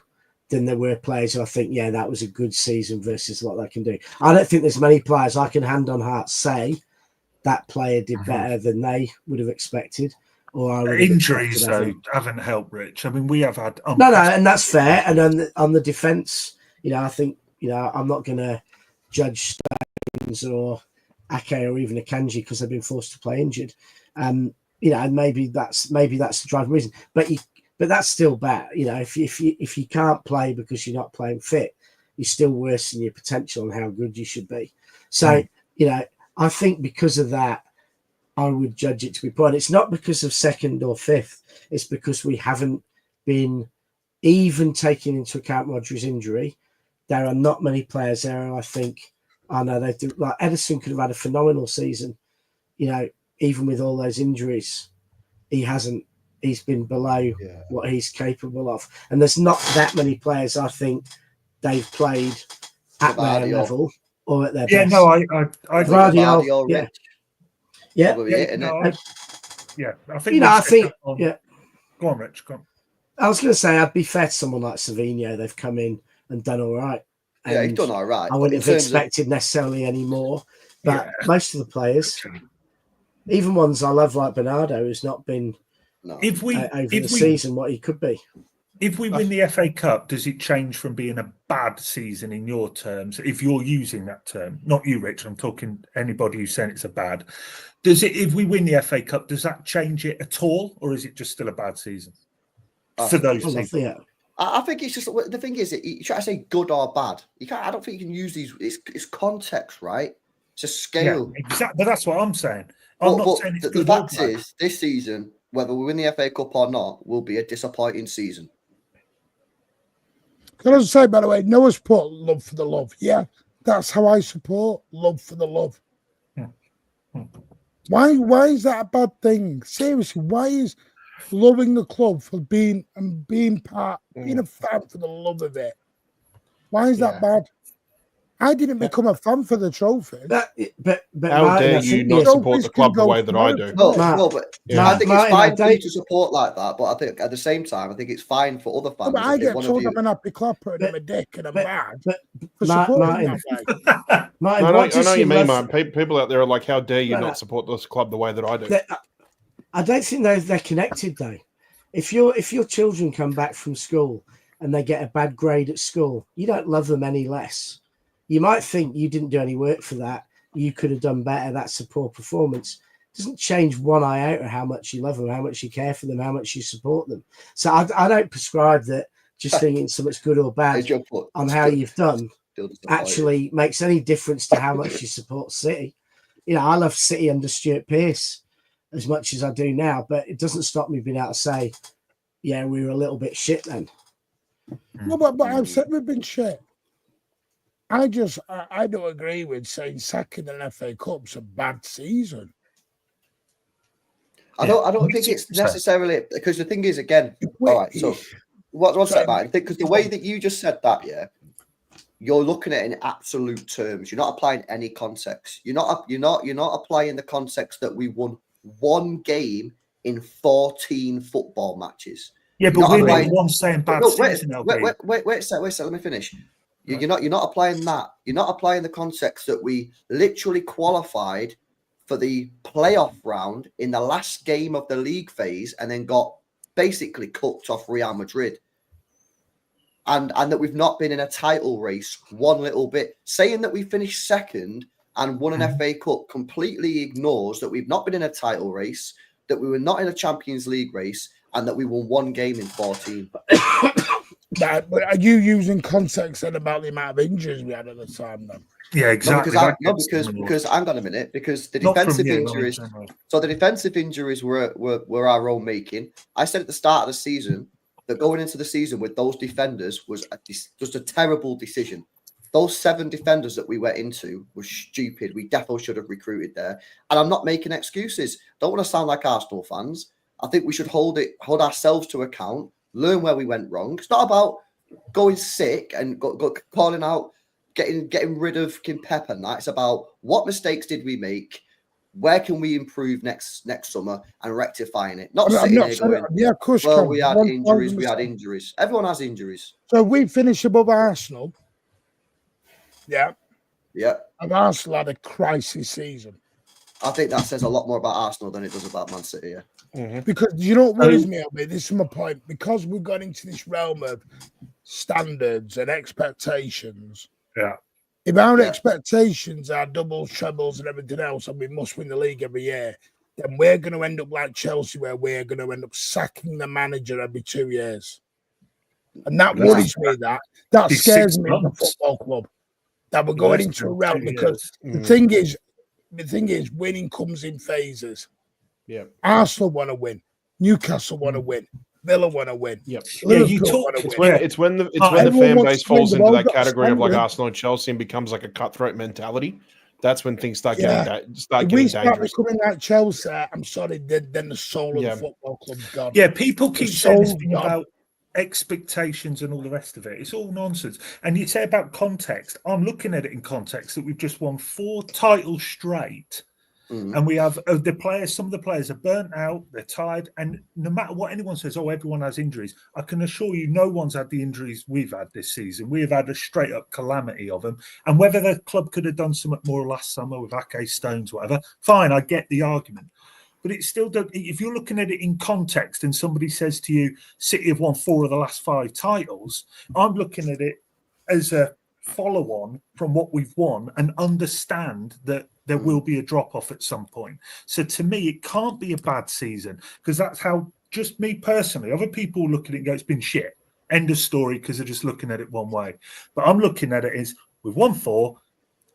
than there were players who I think, that was a good season versus what they can do. I don't think there's many players I can hand on heart say that player did better than they would have expected. Or I would have Injuries expected, I though think. haven't helped, Rich. I mean, we have had No, and that's fair. And then on the defence, I think, I'm not going to judge Stones or Ake or even Akanji because they've been forced to play injured. And maybe that's the driving reason. But that's still bad. If you can't play because you're not playing fit, you're still worse than your potential and how good you should be. So, I think because of that, I would judge it to be poor. And it's not because of second or fifth. It's because we haven't been even taking into account Rodri's injury. There are not many players there, and I think, they do. Like Edison could have had a phenomenal season. Even with all those injuries, he hasn't. He's been below what he's capable of. And there's not that many players I think they've played at their level or at their best. Yeah, no, I Vardy, Rich. Yeah. Probably it, isn't it? I think Go on, Rich. Go on. I was going to say I'd be fair to someone like Savinho. They've come in and done all right. Yeah, he's done all right. I wouldn't have expected necessarily any more. But most of the players, even ones I love like Bernardo, who's not been over the season what he could be. If we win the FA Cup, does it change from being a bad season in your terms? If you're using that term, not you, Rich, I'm talking anybody who's saying it's a bad. Does it? If we win the FA Cup, does that change it at all, or is it just still a bad season for those people? I think it's just the thing is, you try to say good or bad. You can't. I don't think you can use these. It's context, right? It's a scale. Yeah, exactly. But that's what I'm saying. I'm not saying it's good. The fact is, this season, whether we win the FA Cup or not, will be a disappointing season. Can I say, by the way, Noah's put love for the love. Yeah, that's how I support love for the love. Why is that a bad thing? Seriously, why is loving the club for being a fan for the love of it? Why is that bad? I didn't become a fan for the trophy. But how dare you not support the club the way that I do? I think it's fine for you to support like that, but I think at the same time, I think it's fine for other fans. But I get told I'm an happy clapper and I'm a dick and I'm bad for supporting that way. I know what you mean, Martin. People out there are like, how dare you not support this club the way that I do? I don't think they're connected though. If your children come back from school and they get a bad grade at school, you don't love them any less. You might think you didn't do any work for that. You could have done better. That's a poor performance. It doesn't change one iota how much you love them, how much you care for them, how much you support them. So I don't prescribe that just thinking something's good or bad on how you've done actually makes any difference to how much you support City. I love City under Stuart Pearce as much as I do now, but it doesn't stop me being able to say, yeah, we were a little bit shit then. No, but I've said we've been shit. I don't agree with saying second in FA Cup's a bad season. I don't think it's necessarily, because the thing is, again, all right. So what's that about? Because the way that you just said that, you're looking at it in absolute terms. You're not applying any context. You're not applying the context that we won one game in 14 football matches. Yeah, but we're not the ones saying bad season. Wait a second. Let me finish. You're not applying that. You're not applying the context that we literally qualified for the playoff round in the last game of the league phase and then got basically cooked off Real Madrid. And that we've not been in a title race one little bit. Saying that we finished second and won an FA Cup completely ignores that we've not been in a title race, that we were not in a Champions League race, and that we won one game in 14. But are you using context then about the amount of injuries we had at the time then? Yeah, exactly. Because hang on a minute, because the defensive injuries. So the defensive injuries were our own making. I said at the start of the season that going into the season with those defenders was just a terrible decision. Those 7 defenders that we went into were stupid. We definitely should have recruited there. And I'm not making excuses. Don't want to sound like Arsenal fans. I think we should hold ourselves to account, learn where we went wrong. It's not about going sick and calling out, getting rid of Kimpembe and that. It's about what mistakes did we make, where can we improve next summer, and rectifying it. Not sitting here going, yeah, of course. Well, we had injuries. Everyone has injuries. So we finish above Arsenal. Yeah. Yeah. And Arsenal had a crisis season. I think that says a lot more about Arsenal than it does about Man City. Yeah. Mm-hmm. Because you know what worries me, this is my point. Because we've got into this realm of standards and expectations. Yeah. If our expectations are doubles, trebles, and everything else, and we must win the league every year, then we're going to end up like Chelsea, where we're going to end up sacking the manager every 2 years. And that worries me. That scares me as a football club. That we're going into a realm because the thing is, winning comes in phases. Yeah, Arsenal want to win, Newcastle want to win, Villa want to win. Yep. It's when the fan base falls into that category of like Arsenal and Chelsea and becomes like a cutthroat mentality. That's when things start getting dangerous. Becoming like Chelsea, I'm sorry, then the soul of the football club's gone. Yeah, people keep saying this thing about expectations and all the rest of it. It's all nonsense. And you say about context. I'm looking at it in context that we've just won 4 titles straight. And we have the players, some of the players are burnt out, they're tired, and no matter what anyone says, everyone has injuries, I can assure you no one's had the injuries we've had this season. We have had a straight up calamity of them. And whether the club could have done something more last summer with Ake, Stones, whatever, fine, I get the argument. But it still does. If you're looking at it in context and somebody says to you, City have won 4 of the last 5 titles, I'm looking at it as a follow-on from what we've won and understand that there will be a drop-off at some point. So to me, it can't be a bad season because that's how, just me personally, other people look at it and go, it's been shit. End of story, because they're just looking at it one way. But I'm looking at it as we've won 4.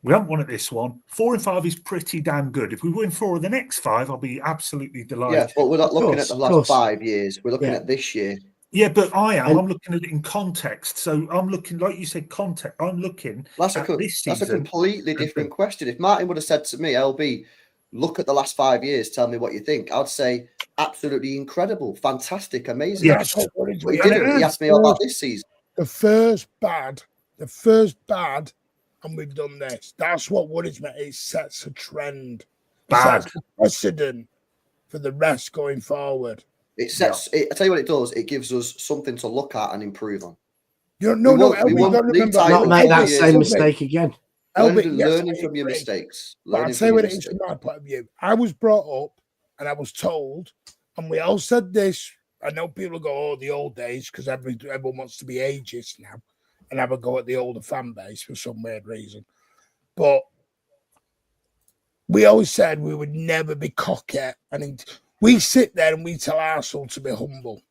We haven't won at this one. 4 and 5 is pretty damn good. If we win 4 of the next 5, I'll be absolutely delighted. Yeah, but we're not looking at the last 5 years. We're looking at this year. Yeah, but I'm looking at it in context. So I'm looking, like you said, context. I'm looking at this season. That's a completely different question. If Martin would have said to me, LB, look at the last 5 years, tell me what you think, I'd say absolutely incredible, fantastic, amazing. Yes. But he didn't. He asked me about this season. The first bad, and we've done this. That's what worries me. It sets a trend. Bad. It sets a precedent for the rest going forward. It sets. I tell you what it does. It gives us something to look at and improve on. We won't not make that same mistake again. Learning from your mistakes. I'll tell you what it is from my point of view. I was brought up and I was told, and we all said this. I know people go, the old days, because everyone wants to be ageist now and have a go at the older fan base for some weird reason. But we always said we would never be cocky. And we sit there and we tell Arsenal to be humble.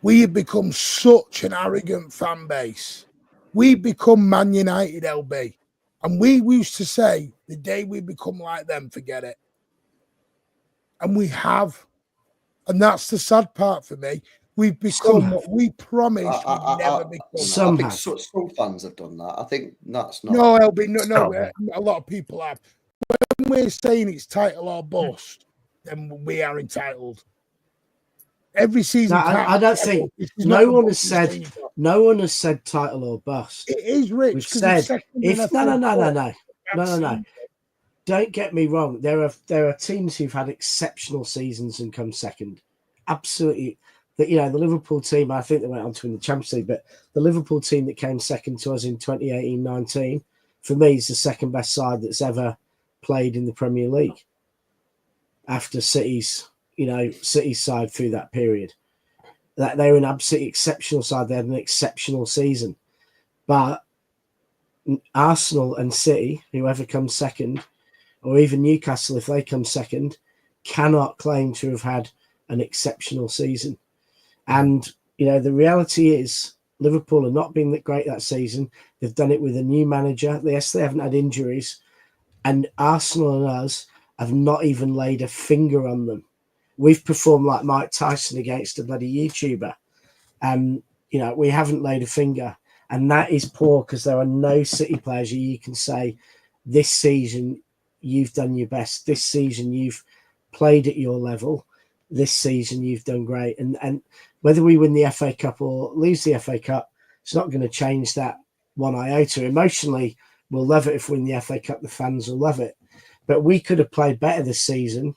We have become such an arrogant fan base. We become Man United, LB. And we used to say, the day we become like them, forget it. And we have. And that's the sad part for me. We've become what we promised we'd never become. I think some fans have done that. I think that's not. No, LB, no. A lot of people have. When we're saying it's title or bust, then we are entitled. every season. No, I don't think no one has said title or bust. It is Rich. We've said no. Don't get me wrong. There are teams who've had exceptional seasons and come second. Absolutely. That the Liverpool team, I think they went on to win the Champions League, but the Liverpool team that came second to us in 2018-19, for me, is the second best side that's ever played in the Premier League. After City's side through that period, that they were an absolutely exceptional side. They had an exceptional season, but Arsenal and City, whoever comes second, or even Newcastle, if they come second, cannot claim to have had an exceptional season. And, the reality is Liverpool have not been that great that season. They've done it with a new manager. Yes, they haven't had injuries. And Arsenal and us have not even laid a finger on them. We've performed like Mike Tyson against a bloody YouTuber. We haven't laid a finger. And that is poor because there are no City players you can say, this season you've done your best. This season you've played at your level. This season you've done great. And whether we win the FA Cup or lose the FA Cup, it's not going to change that one iota. Emotionally, we'll love it if we win the FA Cup. The fans will love it. But we could have played better this season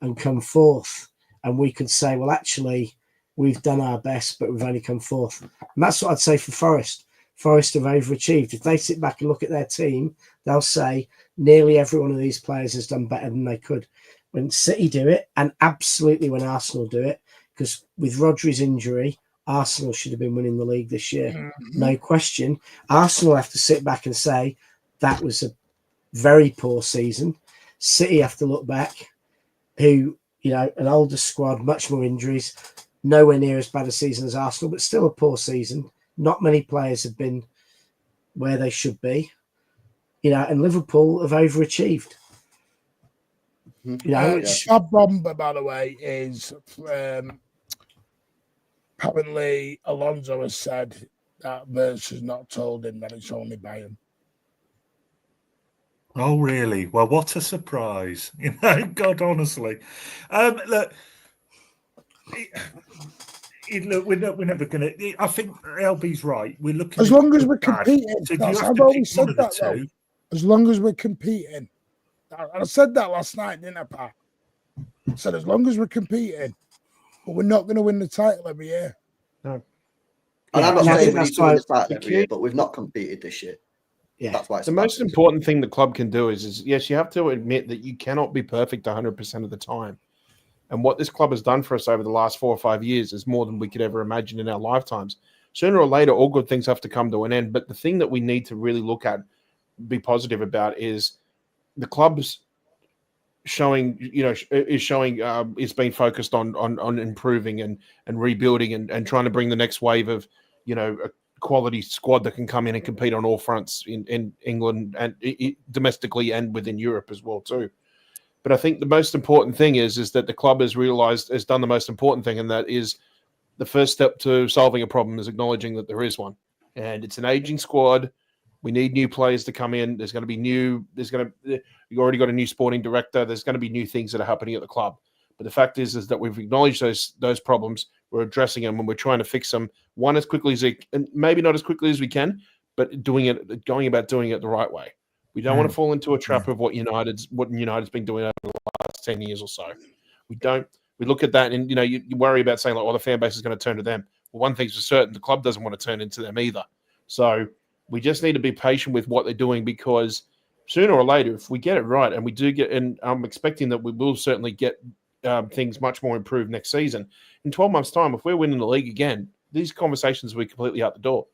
and come fourth. And we could say, well, actually, we've done our best, but we've only come fourth. And that's what I'd say for Forest. Forest have overachieved. If they sit back and look at their team, they'll say nearly every one of these players has done better than they could. When City do it, and absolutely when Arsenal do it, because with Rodri's injury, Arsenal should have been winning the league this year. Mm-hmm. No question. Arsenal have to sit back and say that was a very poor season. City have to look back, who, an older squad, much more injuries, nowhere near as bad a season as Arsenal, but still a poor season. Not many players have been where they should be. And Liverpool have overachieved. Shab Bomber, by the way, is apparently Alonso has said that Verse has not told him that it's only Bayern. Oh, really? Well, what a surprise. God, honestly. Look, we're never going to... I think LB's right. We're looking... As long as we're competing. I've always said that, though. As long as we're competing. I said that last night, didn't I, Pat? I said, as long as we're competing, but we're not going to win the title every year. No. And I'm not saying we need to win the title every year, but we've not competed this year. Yeah, that's why it's the most important thing the club can do is yes, you have to admit that you cannot be perfect 100% of the time. And what this club has done for us over the last 4 or 5 years is more than we could ever imagine in our lifetimes. Sooner or later, all good things have to come to an end. But the thing that we need to really look at, be positive about, is the club's showing, it's been focused on improving and rebuilding and trying to bring the next wave of, a quality squad that can come in and compete on all fronts in England and domestically and within Europe as well too. But I think the most important thing is that the club has done the most important thing, and that is the first step to solving a problem is acknowledging that there is one, and it's an aging squad. We need new players to come in. There's going to be you already got a new sporting director. There's going to be new things that are happening at the club. But the fact is that we've acknowledged those problems. We're addressing them and we're trying to fix them. One, as quickly as and maybe not as quickly as we can, but going about doing it the right way. We don't want to fall into a trap of what United's been doing over the last 10 years or so. We look at that and you worry about saying like, the fan base is going to turn to them. Well, one thing's for certain, the club doesn't want to turn into them either. So we just need to be patient with what they're doing, because sooner or later, if we get it right, and we do get, and I'm expecting that we will certainly get things much more improved next season. In 12 months' time, if we're winning the league again, these conversations will be completely out the door.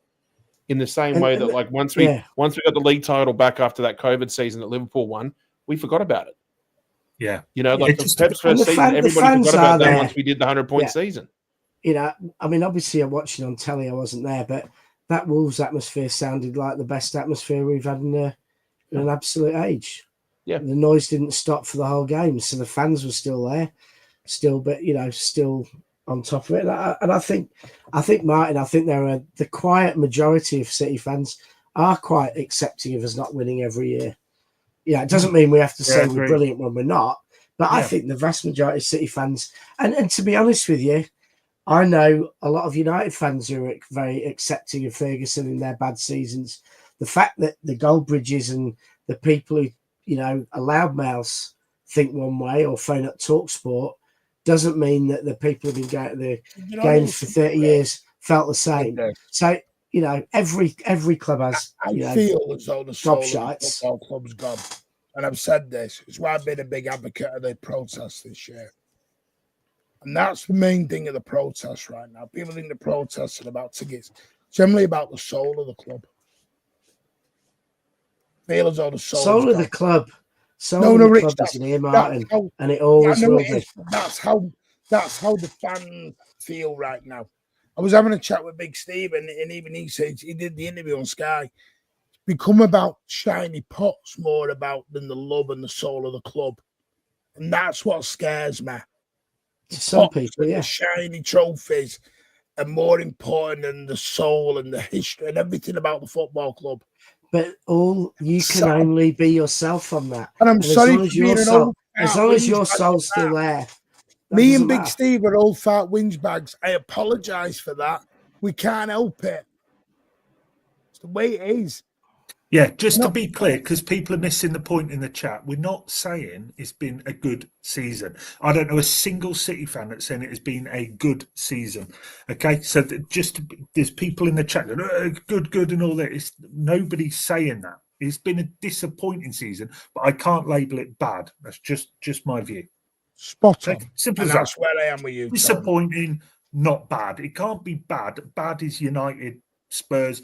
In the same way that, like, once we got the league title back after that COVID season that Liverpool won, we forgot about it. Yeah, like the Pep's first season, everybody forgot about that once we did the 100-point season. Obviously, I'm watching on telly. I wasn't there, but that Wolves atmosphere sounded like the best atmosphere we've had in an absolute age. Yeah, the noise didn't stop for the whole game, so the fans were still there, still on top of it. And I think Martin, the quiet majority of City fans are quite accepting of us not winning every year. Yeah, it doesn't mean we have to say we're brilliant when we're not, but I think the vast majority of City fans, and to be honest with you, I know a lot of United fans who are very accepting of Ferguson in their bad seasons. The fact that the Goldbridges and the people who, are loudmouths think one way or phone up TalkSport doesn't mean that the people who've been going to the games for 30 years felt the same. So, every club has, I feel as though the soul of the gobshites. football club's gone. And I've said this. It's why I've been a big advocate of the protests this year. And that's the main thing of the protests right now. People think the protests are about tickets. It's generally about the soul of the club. Feel as though the Soul of the club. Rich, Is near Martin, and it always will be. That's how the fans feel right now. I was having a chat with Big Steve, and even he said he did the interview on Sky. It's become about shiny pots more than the love and the soul of the club, and that's what scares me. Some people, the shiny trophies are more important than the soul and the history and everything about the football club. But you can only be yourself on that. And I'm sorry for being an old as long as your soul's still there. Me and Big Steve are old fat whinge bags. I apologise for that. We can't help it. It's the way it is. Yeah, just to be clear, because people are missing the point in the chat, we're not saying it's been a good season. I don't know a single City fan that's saying it has been a good season. Okay, so there's people in the chat that good and all that. Nobody's saying that. It's been a disappointing season, but I can't label it bad. That's just my view. Spot on. Simple as that's that. Where I am with you. Disappointing, not bad. It can't be bad. Bad is United, Spurs,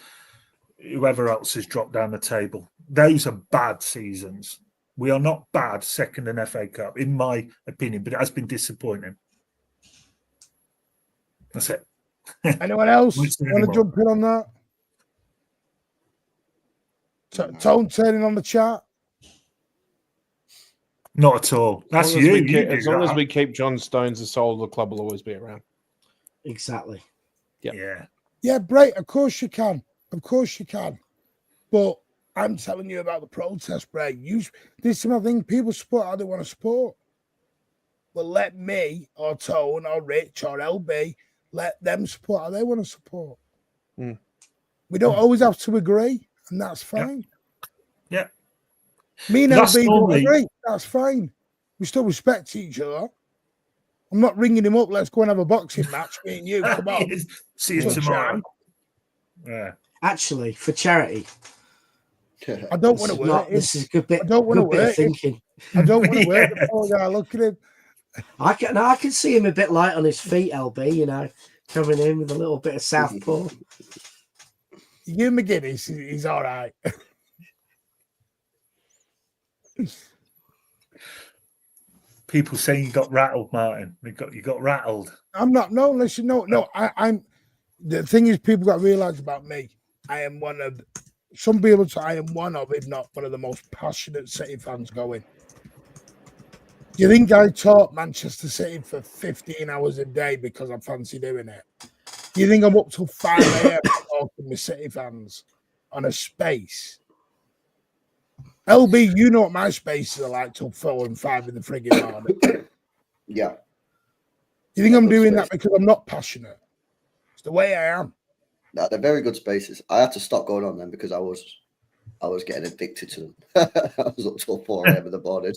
whoever else has dropped down the table. Those are bad seasons. We are not bad second in FA Cup, in my opinion, but it has been disappointing. That's it. Anyone else want to jump in on that? Tone turning on the chat? Not at all. That's you. As long as we keep John Stones, the soul of the club will always be around. Exactly. Yeah. Yeah, Bray, of course you can. Of course you can. But I'm telling you about the protest, Bray. This is my thing. People support how they want to support. But let me or Tone or Rich or LB, let them support how they want to support. Mm. We don't always have to agree, and that's fine. Yeah. Me and LB don't agree. That's fine. We still respect each other. I'm not ringing him up. Let's go and have a boxing match. Me and you. Come on. See you tomorrow. Yeah. Actually, for charity. I don't want to work. This is a good bit. I don't want to work. Thinking. I don't want to work. The poor guy. Look at him. I can see him a bit light on his feet, LB. Coming in with a little bit of southpaw. You give him a Guinness. He's all right. People saying you got rattled, Martin. You got rattled. I'm not. No, listen. No. I'm. The thing is, people got to realize about me. I am one of some people. I am one of, if not one of the most passionate City fans going. Do you think I taught Manchester City for 15 hours a day because I fancy doing it? Do you think I'm up till 5 a.m. talking with City fans on a space? LB, you know what my spaces are like till 4 and 5 in the frigging morning. Yeah. Do you think I'm doing that because I'm not passionate? It's the way I am. No, they're very good spaces. I had to stop going on them because I was getting addicted to them. I was up till 4 a.m. in the morning.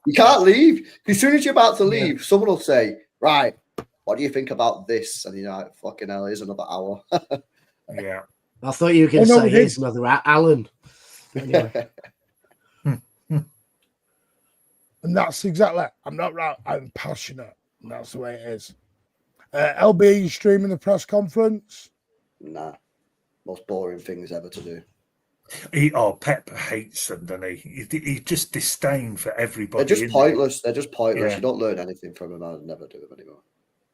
You can't leave. As soon as you're about to leave, someone will say, right, what do you think about this? And you're like, fucking hell, here's another hour. Yeah. I thought you were going to say, here's another Alan. Anyway. And that's exactly it. I'm not right. I'm passionate. And that's the way it is. LB, are you streaming the press conference? Nah. Most boring things ever to do. Pep hates them, doesn't he? He just disdain for everybody. They're just pointless. They're just pointless. Yeah. You don't learn anything from them. I'll never do them anymore.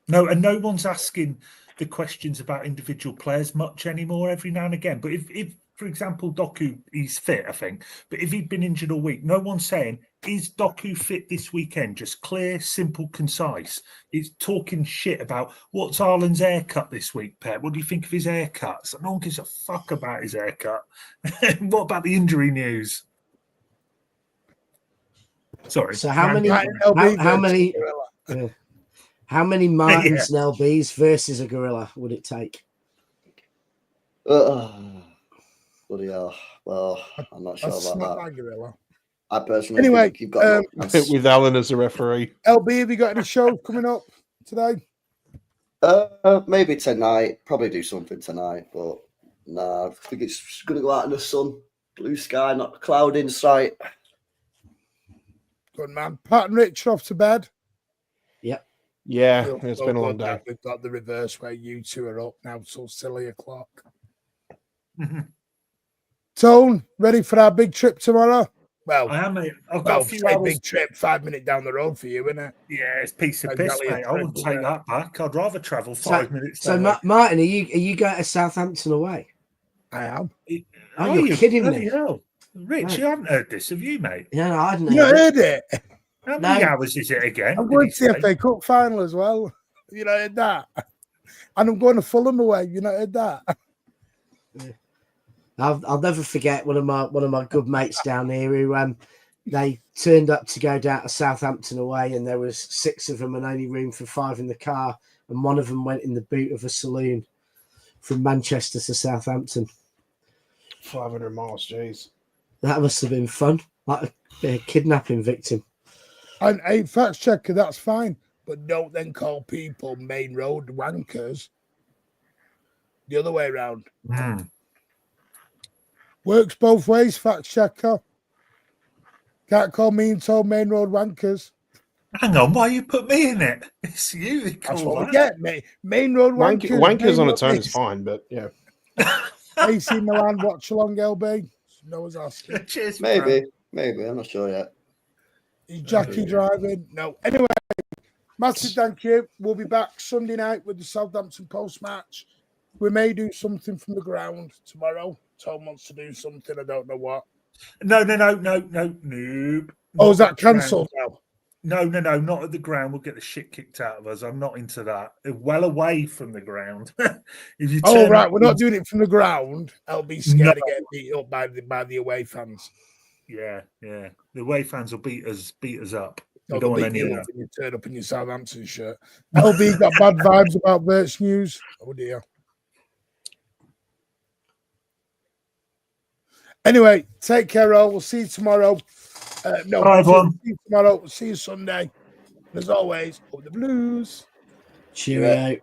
No, and no one's asking the questions about individual players much anymore every now and again. But if for example, Doku, he's fit, I think. But if he'd been injured all week, no one's saying, is Doku fit this weekend? Just clear, simple, concise. It's talking shit about what's Haaland's haircut this week, Pep. What do you think of his haircuts? No one gives a fuck about his haircut. What about the injury news? Sorry. So how many How many Martins and LBs versus a gorilla would it take? Bloody hell. Well, I'm not sure That's about not that. my gorilla. I personally Anyway, think you've got no chance. With Alan as a referee. LB, have you got any shows coming up today? Maybe tonight. Probably do something tonight, but nah, I think it's going to go out in the sun. Blue sky, not a cloud in sight. Good man. Pat and Rich off to bed. Yep. Yeah, Feels it's so been a long good that day. we've got the reverse where you two are up now till silly o'clock. Tone, ready for our big trip tomorrow? Well, I am, mate. I've got a few say hours. big trip, 5 minutes down the road for you, isn't it? Yeah, it's piece of Exactly piss, a mate. I trip, wouldn't isn't take it? that back. I'd rather travel So- 5 minutes. So, that way. Martin, are you going to Southampton away? I am. Oh, Are you're you kidding bloody me. hell. Rich, Right. you haven't heard this, have you, mate? Yeah, no, I hadn't You not heard it. heard it? How many No. hours is it again? I'm did going he to the say? FA Cup final as well. You not heard that? And I'm going to Fulham away. You not heard that? I'll never forget one of my good mates down here who they turned up to go down to Southampton away, and there was 6 of them and only room for 5 in the car, and one of them went in the boot of a saloon from Manchester to Southampton. 500 miles, jeez. That must have been fun, like a kidnapping victim. And a fact checker, that's fine, but don't then call people main road wankers. The other way around. Works both ways, fact checker. Can't call me and Tom main road wankers. Hang on, why you put me in it? It's you that That's call what we that. get, mate. Main road wankers. Wankers on main its own road is fine, but yeah. AC Milan watch along, LB. No one's asking. Cheers, Maybe. I'm not sure yet. Is Jackie driving? No. Anyway, massive thank you. We'll be back Sunday night with the Southampton post-match. We may do something from the ground tomorrow. Tom wants to do something. I don't know what. No. Oh, is Not that cancelled now? No, not at the ground. We'll get the shit kicked out of us. I'm not into that. Well away from the ground. If you Oh, turn right. up We're not in- doing it from the ground. I'll be scared of getting beat up by the away fans. Yeah. The away fans will beat us up. We No, don't want they'll beat any of you that. up when you turn up in your Southampton shirt. LB got bad vibes about Birch News. Oh, dear. Anyway, take care, all. We'll see you tomorrow. Bye, everyone. See you tomorrow. We'll see you Sunday. And as always, up the Blues. Cheerio.